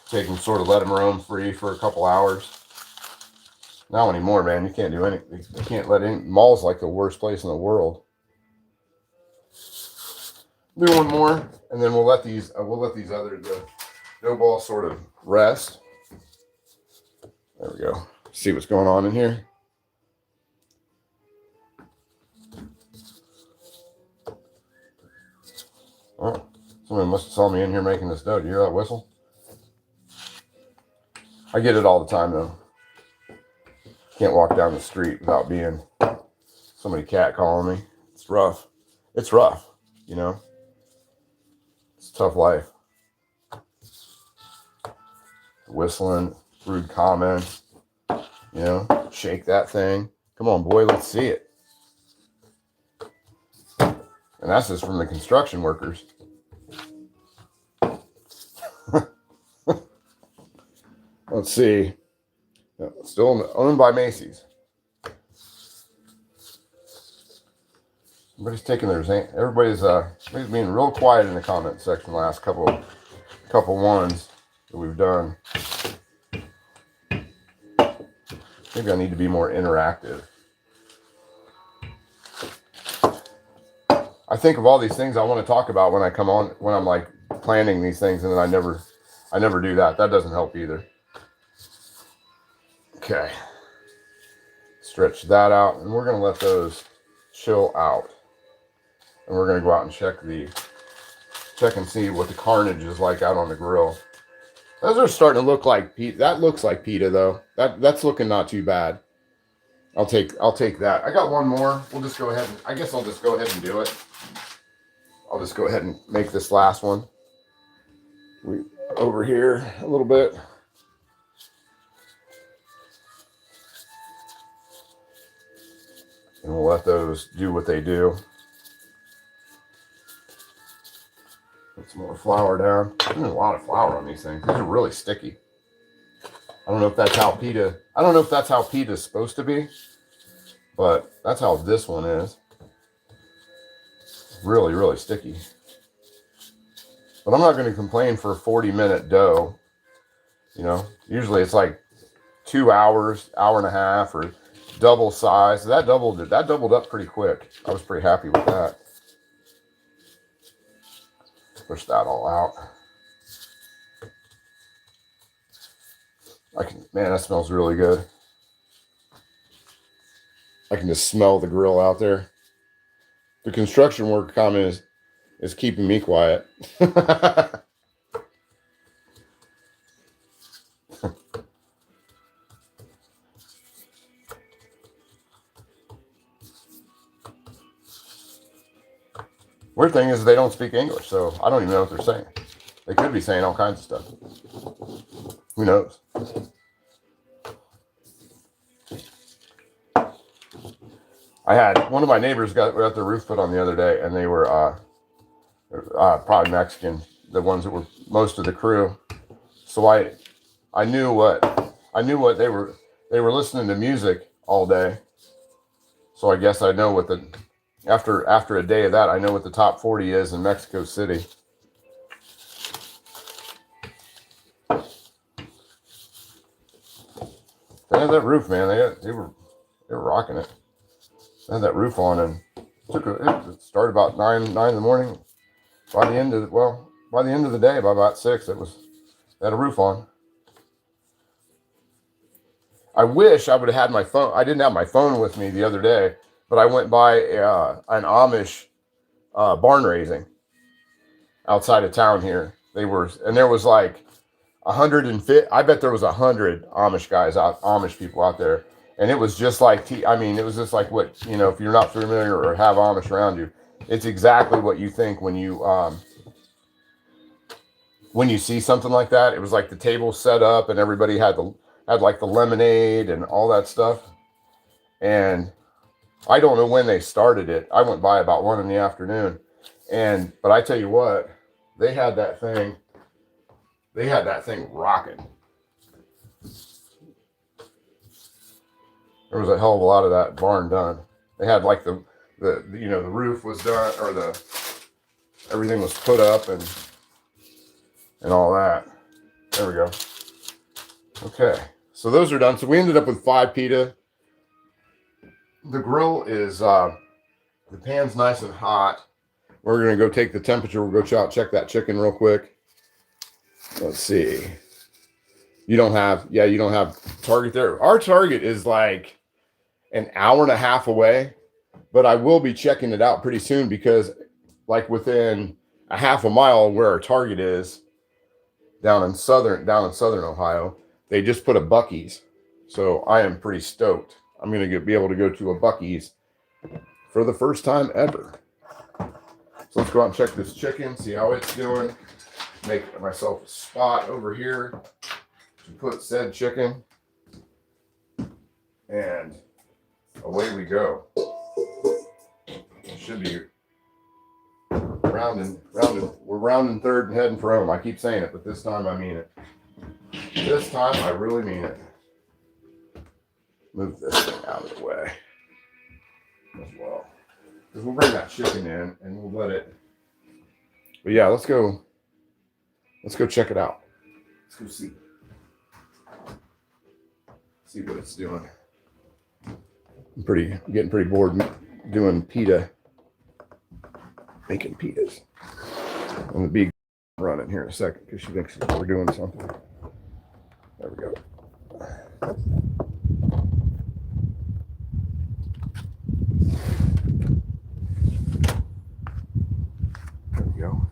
Speaker 1: Take them, sort of let them roam free for a couple hours. Now anymore, man, you can't do anything. You can't let any, mall's like the worst place in the world. Do one more, and then we'll let these other dough balls sort of rest. There we go. See what's going on in here. Oh, somebody must have saw me in here making this dough. Do you hear that whistle? I get it all the time though. Can't walk down the street without being somebody cat calling me. It's rough. It's rough, you know. It's a tough life. Whistling, rude comments, you know, shake that thing. Come on, boy, let's see it. And that's just from the construction workers. Let's see. Still owned by Macy's. Everybody's being real quiet in the comment section the last couple ones that we've done. Maybe I need to be more interactive. I think of all these things I want to talk about when I come on, when I'm like planning these things, and then I never do that. That doesn't help either. Okay. Stretch that out, and we're going to let those chill out. And we're going to go out and check and see what the carnage is like out on the grill. Those are starting to look like pita. That looks like pita though. That's looking not too bad. I'll take that. I got one more. We'll just go ahead and I guess I'll just go ahead and do it. I'll just go ahead and make this last one. Over here a little bit. And we'll let those do what they do. Put some more flour down. There's a lot of flour on these things. These are really sticky. I don't know if that's how pita is supposed to be, but that's how this one is. Really, really sticky. But I'm not going to complain for a 40-minute dough. You know, usually it's like 2 hours, hour and a half, or double size. So that doubled up pretty quick. I was pretty happy with that. Push that all out. Man, that smells really good. I can just smell the grill out there. The construction worker comment is keeping me quiet. Weird thing is they don't speak English, so I don't even know what they're saying. They could be saying all kinds of stuff. Who knows? I had one of my neighbors got their roof put on the other day, and they were probably Mexican, the ones that were most of the crew. So I knew what they were listening to music all day. So I guess I know what after a day of that, I know what the top 40 is in Mexico City. They had that roof, man. They were rocking it. They had that roof on, and it started about nine in the morning. By the end of the day, by about 6, they had a roof on. I wish I would have had my phone. I didn't have my phone with me the other day, but I went by an Amish barn raising outside of town here. There was like 150. I bet there was 100 Amish people out there, and it was just like it was just like what, if you're not familiar or have Amish around you, it's exactly what you think when you see something like that. It was like the table set up, and everybody had like the lemonade and all that stuff. And I don't know when they started it. I went by about 1 p.m. But I tell you what, they had that thing rocking. There was a hell of a lot of that barn done. They had like the roof was done, or everything was put up and all that. There we go. Okay, so those are done. So we ended up with 5 pita. The grill is the pan's nice and hot. We're gonna go take the temperature. We'll go check that chicken real quick. Let's see. You don't have Target there. Our Target is like an hour and a half away, but I will be checking it out pretty soon, because like within a half a mile where our Target is, down in southern Ohio, they just put a Buc-ee's. So I am pretty stoked. I'm going to be able to go to a Buc-ee's for the first time ever. So let's go out and check this chicken, see how it's doing. Make myself a spot over here to put said chicken. And away we go. It should be rounding. We're rounding third and heading for home. I keep saying it, but this time I mean it. This time I really mean it. Move this thing out of the way as well, because we'll bring that chicken in and we'll let it. But yeah, let's go check it out. Let's go see what it's doing. I'm getting pretty bored doing pita, making pitas. I'm gonna be running here in a second because she thinks we're doing something. There we go. There we go.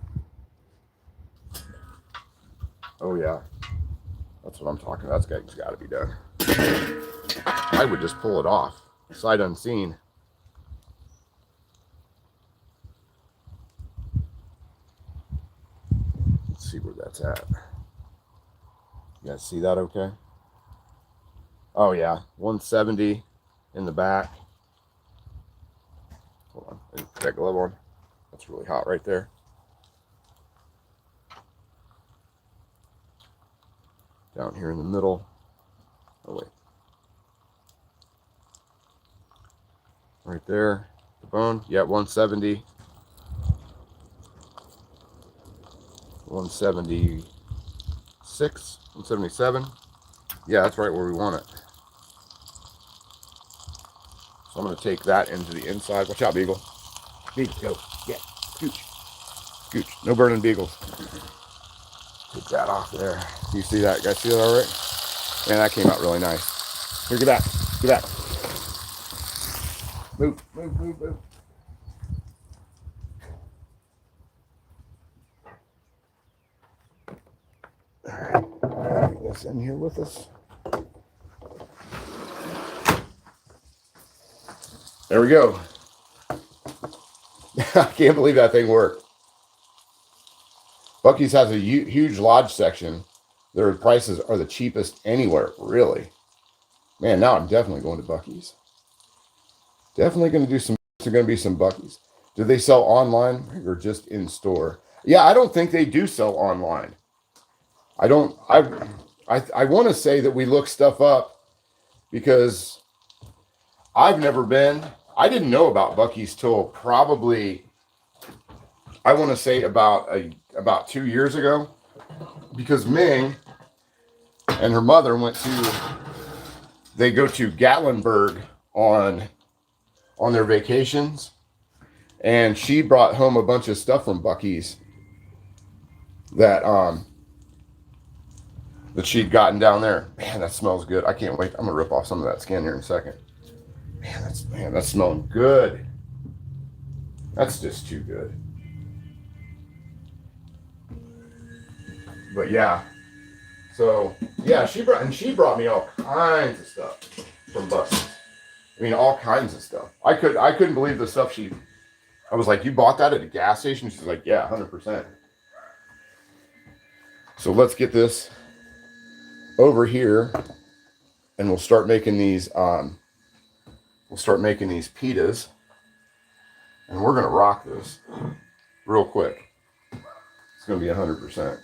Speaker 1: Oh yeah, that's what I'm talking about. That's got to be done. I would just pull it off, sight unseen. Let's see where that's at. You guys see that okay? Oh yeah, 170 in the back. Hold on, I put that glove on. That's really hot right there. Down here in the middle. Oh wait. Right there, the bone. Yeah, 170. 176, 177. Yeah, that's right where we want it. So I'm going to take that into the inside. Watch out, Beagle. Beagle, go. Yeah, scooch. Scooch. No burning beagles. Take that off there. You see that? You guys see that all right? Man, that came out really nice. Here, get back. Get back. Move, move, move, move. All right. Bring this in here with us. There we go. I can't believe that thing worked. Buc-ee's has a huge lodge section. Their prices are the cheapest anywhere, really. Man, now I'm definitely going to Buc-ee's. Definitely going to do some. There's going to be some Buc-ee's. Do they sell online or just in store? Yeah, I don't think they do sell online. I want to say that we look stuff up because I've never been. I didn't know about Buc-ee's till probably, I want to say about 2 years ago, because Ming and her mother went to they go to Gatlinburg on their vacations, and she brought home a bunch of stuff from Buc-ee's that that she'd gotten down there. Man, that smells good. I can't wait. I'm gonna rip off some of that skin here in a second. Man, that's smelling good. That's just too good. But yeah. So yeah, she brought me all kinds of stuff from Buc-ee's. I mean, all kinds of stuff. I couldn't believe the stuff I was like, you bought that at a gas station? She's like, yeah, 100%. So let's get this over here, and we'll start making these. Pitas, and we're gonna rock this real quick. It's gonna be 100%.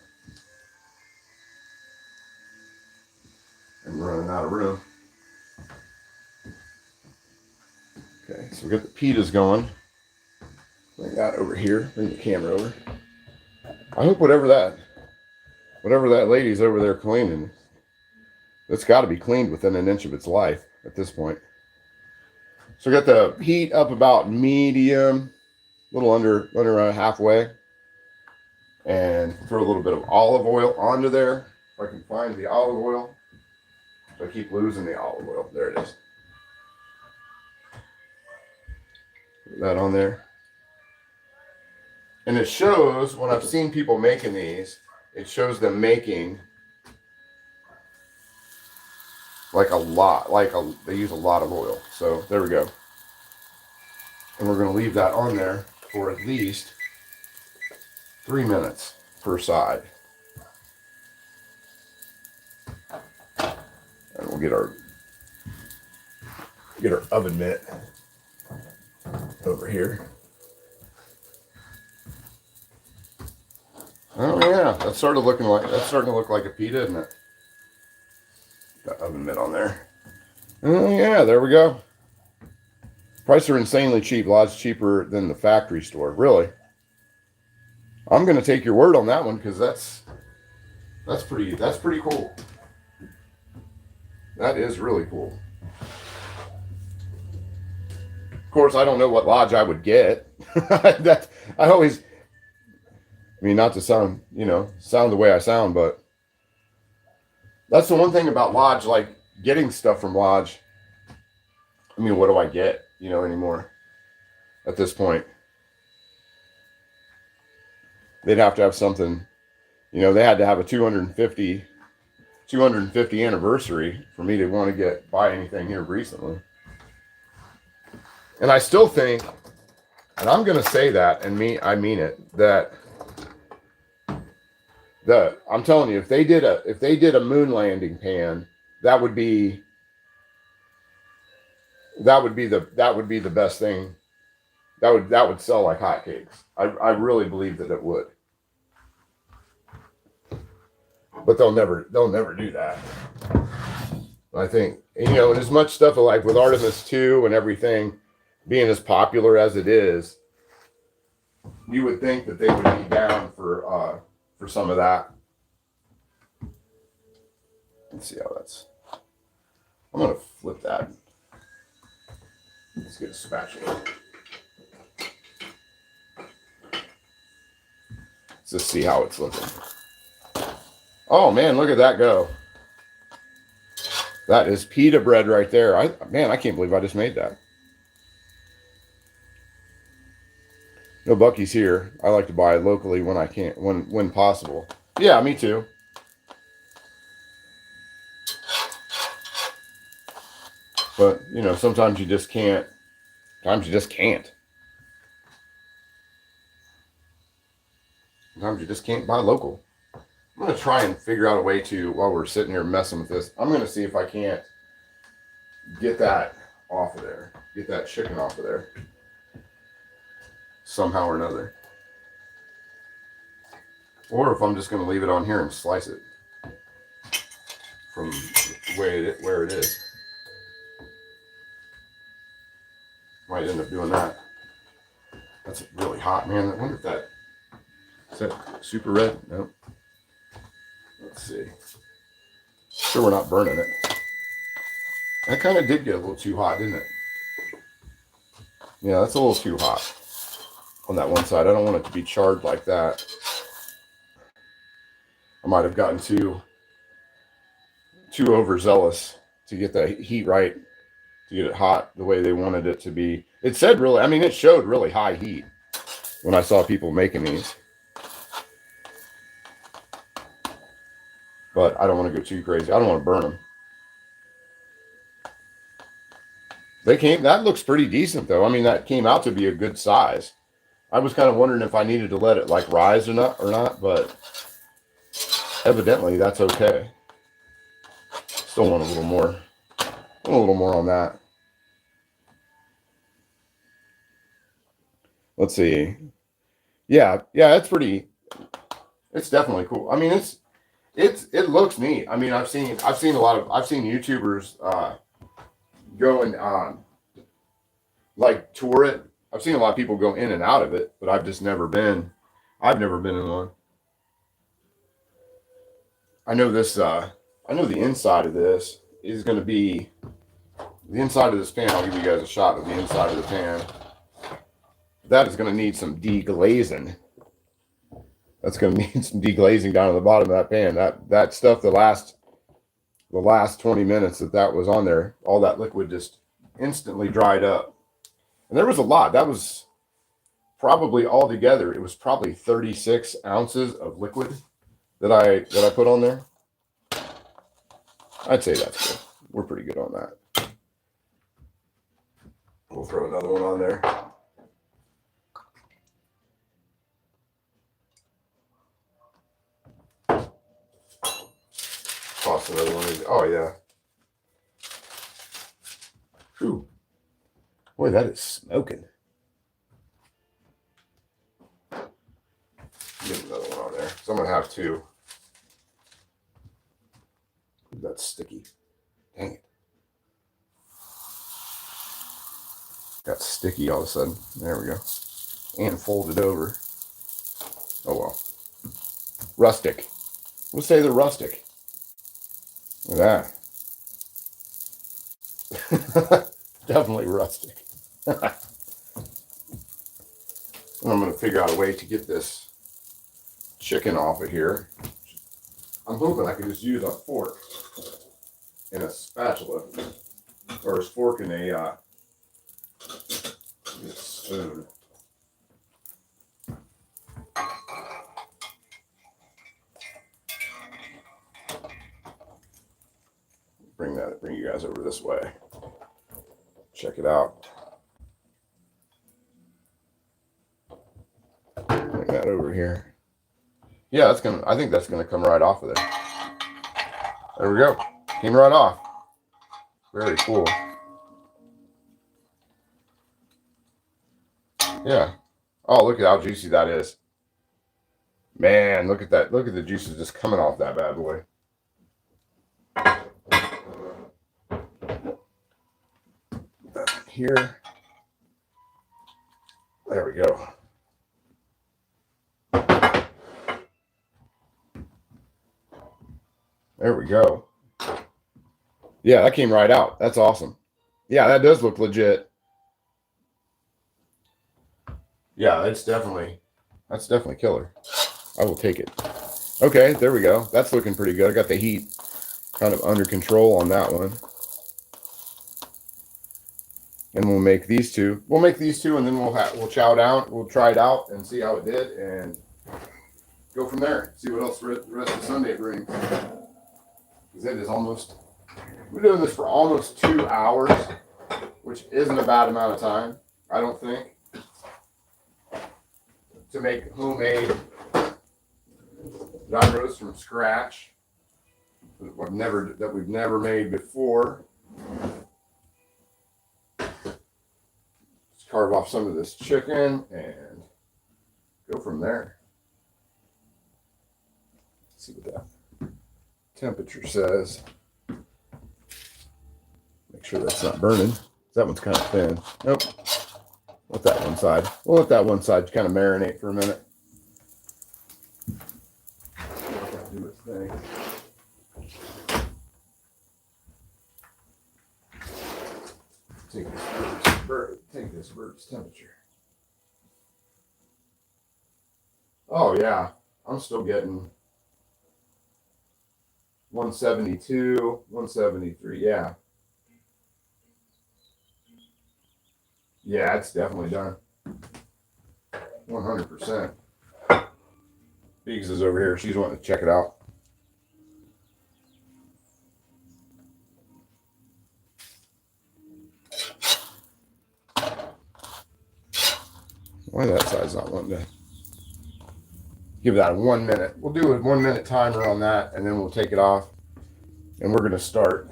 Speaker 1: And we're running out of room. Okay, so we got the pitas going. Bring that over here. Bring the camera over. I hope whatever that lady's over there cleaning, it's got to be cleaned within an inch of its life at this point. So we got the heat up about medium, a little under halfway, and throw a little bit of olive oil onto there. If I can find the olive oil. So I keep losing the olive oil. There it is. Put that on there. And it shows, when I've seen people making these, it shows them making like a lot, they use a lot of oil. So there we go. And we're going to leave that on there for at least 3 minutes per side. And we'll get our oven mitt over here. Oh yeah, that's starting to look like a pita, isn't it? Got oven mitt on there. Oh yeah, there we go. Prices are insanely cheap, lots cheaper than the factory store. Really, I'm gonna take your word on that one, because that's pretty cool. That is really cool. Of course, I don't know what lodge I would get. I mean, not to sound the way I sound, but that's the one thing about lodge, like getting stuff from lodge. I mean, what do I get, anymore at this point? They'd have to have something, they had to have a 250 anniversary for me to want to buy anything here recently. And I still think, and I'm going to say that, and I mean it, that I'm telling you, if they did a moon landing pan, that would be the best thing. That would sell like hotcakes. I really believe that it would. But they'll never do that. I think, and as much stuff like with Artemis 2 and everything being as popular as it is, you would think that they would be down for some of that. Let's see how that's. I'm gonna flip that. Let's get a spatula. Let's just see how it's looking. Oh man, look at that go. That is pita bread right there. I can't believe I just made that. No Buc-ee's here. I like to buy locally when I can, when possible. Yeah, me too. But, sometimes you just can't. Sometimes you just can't. Sometimes you just can't buy local. I'm going to try and figure out a way to, while we're sitting here messing with this, I'm going to see if I can't get that off of there. Get that chicken off of there. Somehow or another. Or if I'm just going to leave it on here and slice it from where it is. Might end up doing that. That's really hot, man. I wonder if is that super red? Nope. Let's see. Sure we're not burning it. That kind of did get a little too hot, didn't it? Yeah, that's a little too hot on that one side. I don't want it to be charred like that. I might have gotten too overzealous to get the heat right, to get it hot the way they wanted it to be. It said really, I mean, it showed really high heat when I saw people making these. But I don't want to go too crazy. I don't want to burn them. That looks pretty decent though. I mean, that came out to be a good size. I was kind of wondering if I needed to let it like rise or not, but evidently that's okay. Still want a little more on that. Let's see. Yeah, it's definitely cool. I mean, it looks neat. I mean, I've seen YouTubers go and like tour it. I've seen a lot of people go in and out of it, but I've never been in one. I know the inside of this is going to be the inside of this pan. I'll give you guys a shot of the inside of the pan. That is going to need some deglazing. That's going to need some deglazing down at the bottom of that pan. That stuff, the last 20 minutes that was on there, all that liquid just instantly dried up. And there was a lot. That was probably all together. It was probably 36 ounces of liquid that I put on there. I'd say that's good. We're pretty good on that. We'll throw another one on there. Toss another one in. Oh yeah. Whew. Boy, that is smoking. Get another one on there. So I'm gonna have two. That's sticky. Dang it. Got sticky all of a sudden. There we go. And folded over. Oh well. Rustic. We'll say they're rustic. Look at that. Definitely rustic. I'm going to figure out a way to get this chicken off of here. I'm hoping I can just use a fork and a spatula, or a fork and a spoon. Bring you guys over this way. Check it out. Bring that over here. Yeah, I think that's gonna come right off of there. There we go. Came right off. Very cool. Yeah. Oh, look at how juicy that is. Man, look at that. Look at the juices just coming off that bad boy. Here. There we go. There we go. Yeah, that came right out. That's awesome. Yeah, that does look legit. Yeah, that's definitely killer. I will take it. Okay, there we go. That's looking pretty good. I got the heat kind of under control on that one. And we'll make these two. We'll make these two, and then we'll chow down. We'll try it out and see how it did, and go from there. See what else the rest of Sunday brings. Because it is almost. We're doing this for almost 2 hours, which isn't a bad amount of time, I don't think, to make homemade gyros from scratch that we've never made before. Carve off some of this chicken and go from there. Let's see what that temperature says. Make sure that's not burning. That one's kind of thin. Nope. Let that one side. We'll let that one side kind of marinate for a minute. Let that do its thing. Take this bird's temperature. Oh yeah, I'm still getting 172, 173. Yeah. Yeah, it's definitely done. 100%. Biggs is over here. She's wanting to check it out. Why that side's not wanting to give that 1 minute. We'll do a 1 minute timer on that, and then we'll take it off, and we're going to start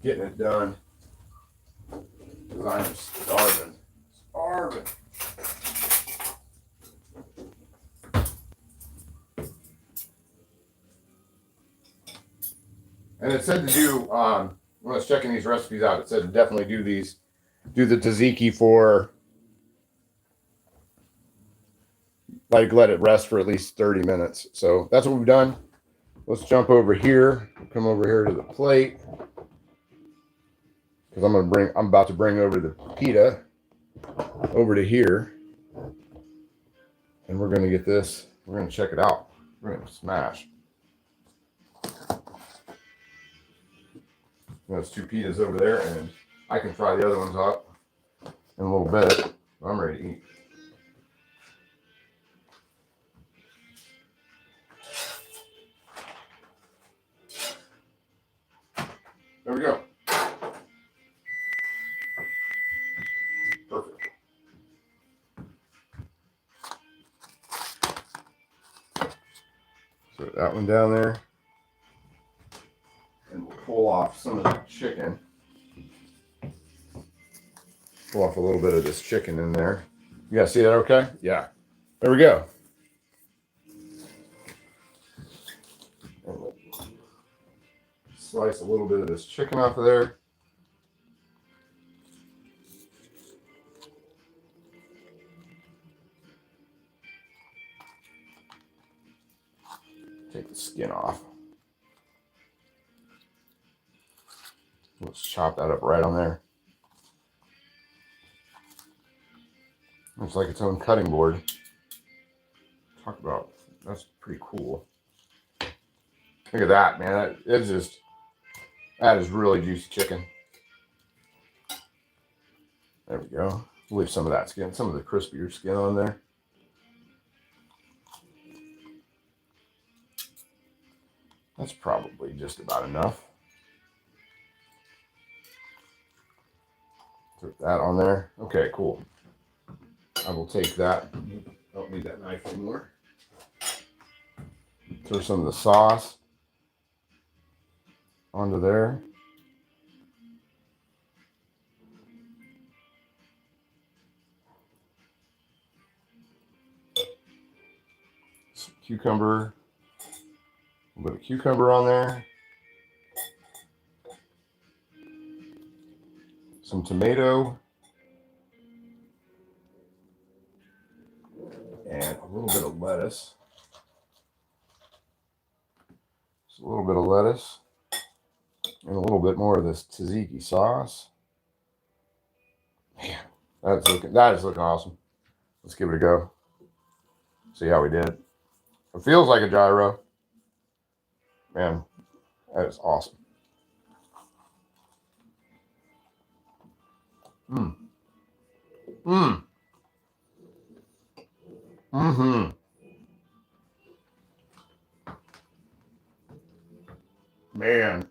Speaker 1: getting it done. Because I'm starving. And it said to do, when I was checking these recipes out, it said to definitely do the tzatziki for, like, let it rest for at least 30 minutes. So that's what we've done. Let's jump over here. Come over here to the plate. Because I'm about to bring over the pita over to here. And we're going to get this. We're going to check it out. We're going to smash. There's 2 pitas over there, and I can fry the other ones up in a little bit. I'm ready to eat. There we go. Perfect. So that one down there. And we'll pull off some of that chicken. Pull off a little bit of this chicken in there. You guys see that okay? Yeah. There we go. And we'll slice a little bit of this chicken off of there. Take the skin off. Let's chop that up right on there. It's like its own cutting board. Talk about, that's pretty cool. Look at that, man. That is really juicy chicken. There we go. Leave some of that skin, some of the crispier skin on there. That's probably just about enough. Throw that on there. Okay, cool. I will take that. I don't need that knife anymore. Throw some of the sauce onto there. Some cucumber. A little bit of cucumber on there. Some tomato. And a little bit of lettuce. Just a little bit of lettuce. And a little bit more of this tzatziki sauce. Man, that is looking awesome. Let's give it a go. See how we did. It feels like a gyro. Man, that is awesome. Mm. Mm. Mm-hmm. Man.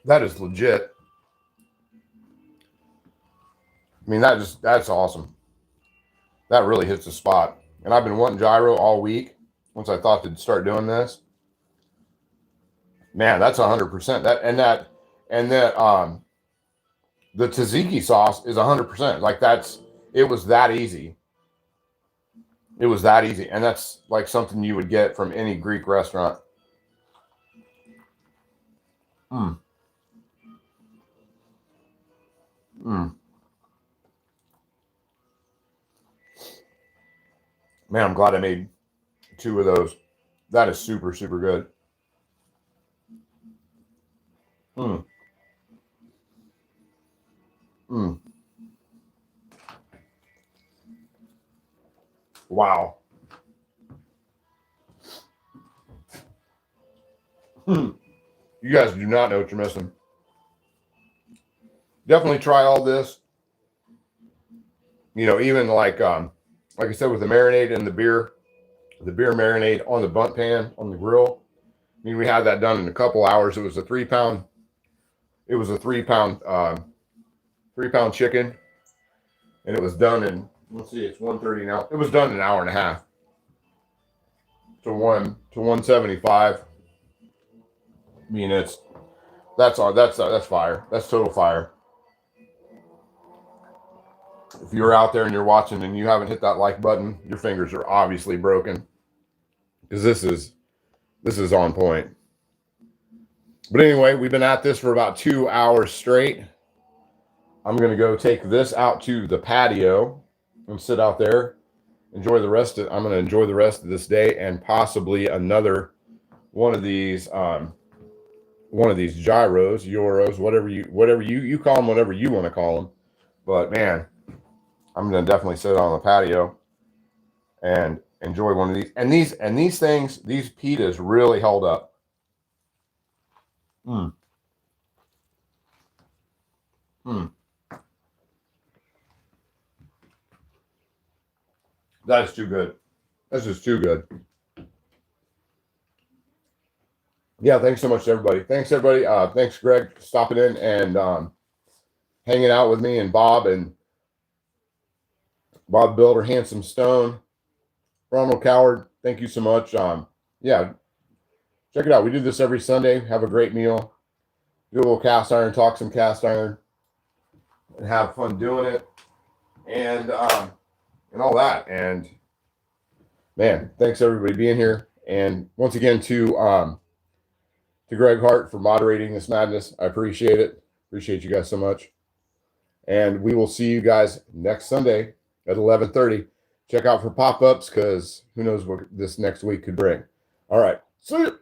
Speaker 1: That is legit. I mean, that's awesome. That really hits the spot. And I've been wanting gyro all week once I thought to start doing this. Man, that's 100%. The tzatziki sauce is 100%. Like it was that easy. It was that easy. And that's like something you would get from any Greek restaurant. Mm. Mm. Man, I'm glad I made 2 of those. That is super, super good. Mm. Mm. Wow. You guys do not know what you're missing. Definitely try all this. You know, even like I said, with the marinade and the beer marinade on the Bundt pan on the grill. I mean, we had that done in a couple hours. It was a 3 pound. It was a 3 pound 3 pound chicken, and it was done in. Let's see, it's 1:30 now. It was done in an hour and a half to 175. I mean, that's fire. That's total fire. If you're out there and you're watching and you haven't hit that like button, your fingers are obviously broken, because this is on point. But anyway, we've been at this for about 2 hours straight. I'm going to go take this out to the patio and sit out there, I'm going to enjoy the rest of this day, and possibly another one of these gyros, whatever you call them, whatever you want to call them. But man, I'm going to definitely sit on the patio and enjoy one of these. And these things, these pitas really held up. Mm. Mm. That is too good. This is too good. Yeah, thanks so much to everybody. Thanks everybody. Thanks Greg for stopping in and hanging out with me, and Bob Builder, Handsome Stone, Ronald Coward. Thank you so much. Yeah, check it out. We do this every Sunday. Have a great meal. Do a little cast iron, talk some cast iron, and have fun doing it, and all that. And man, thanks everybody being here. And once again to Greg Hart for moderating this madness. I appreciate it. Appreciate you guys so much. And we will see you guys next Sunday at 11:30. Check out for pop-ups, because who knows what this next week could bring. All right. See you.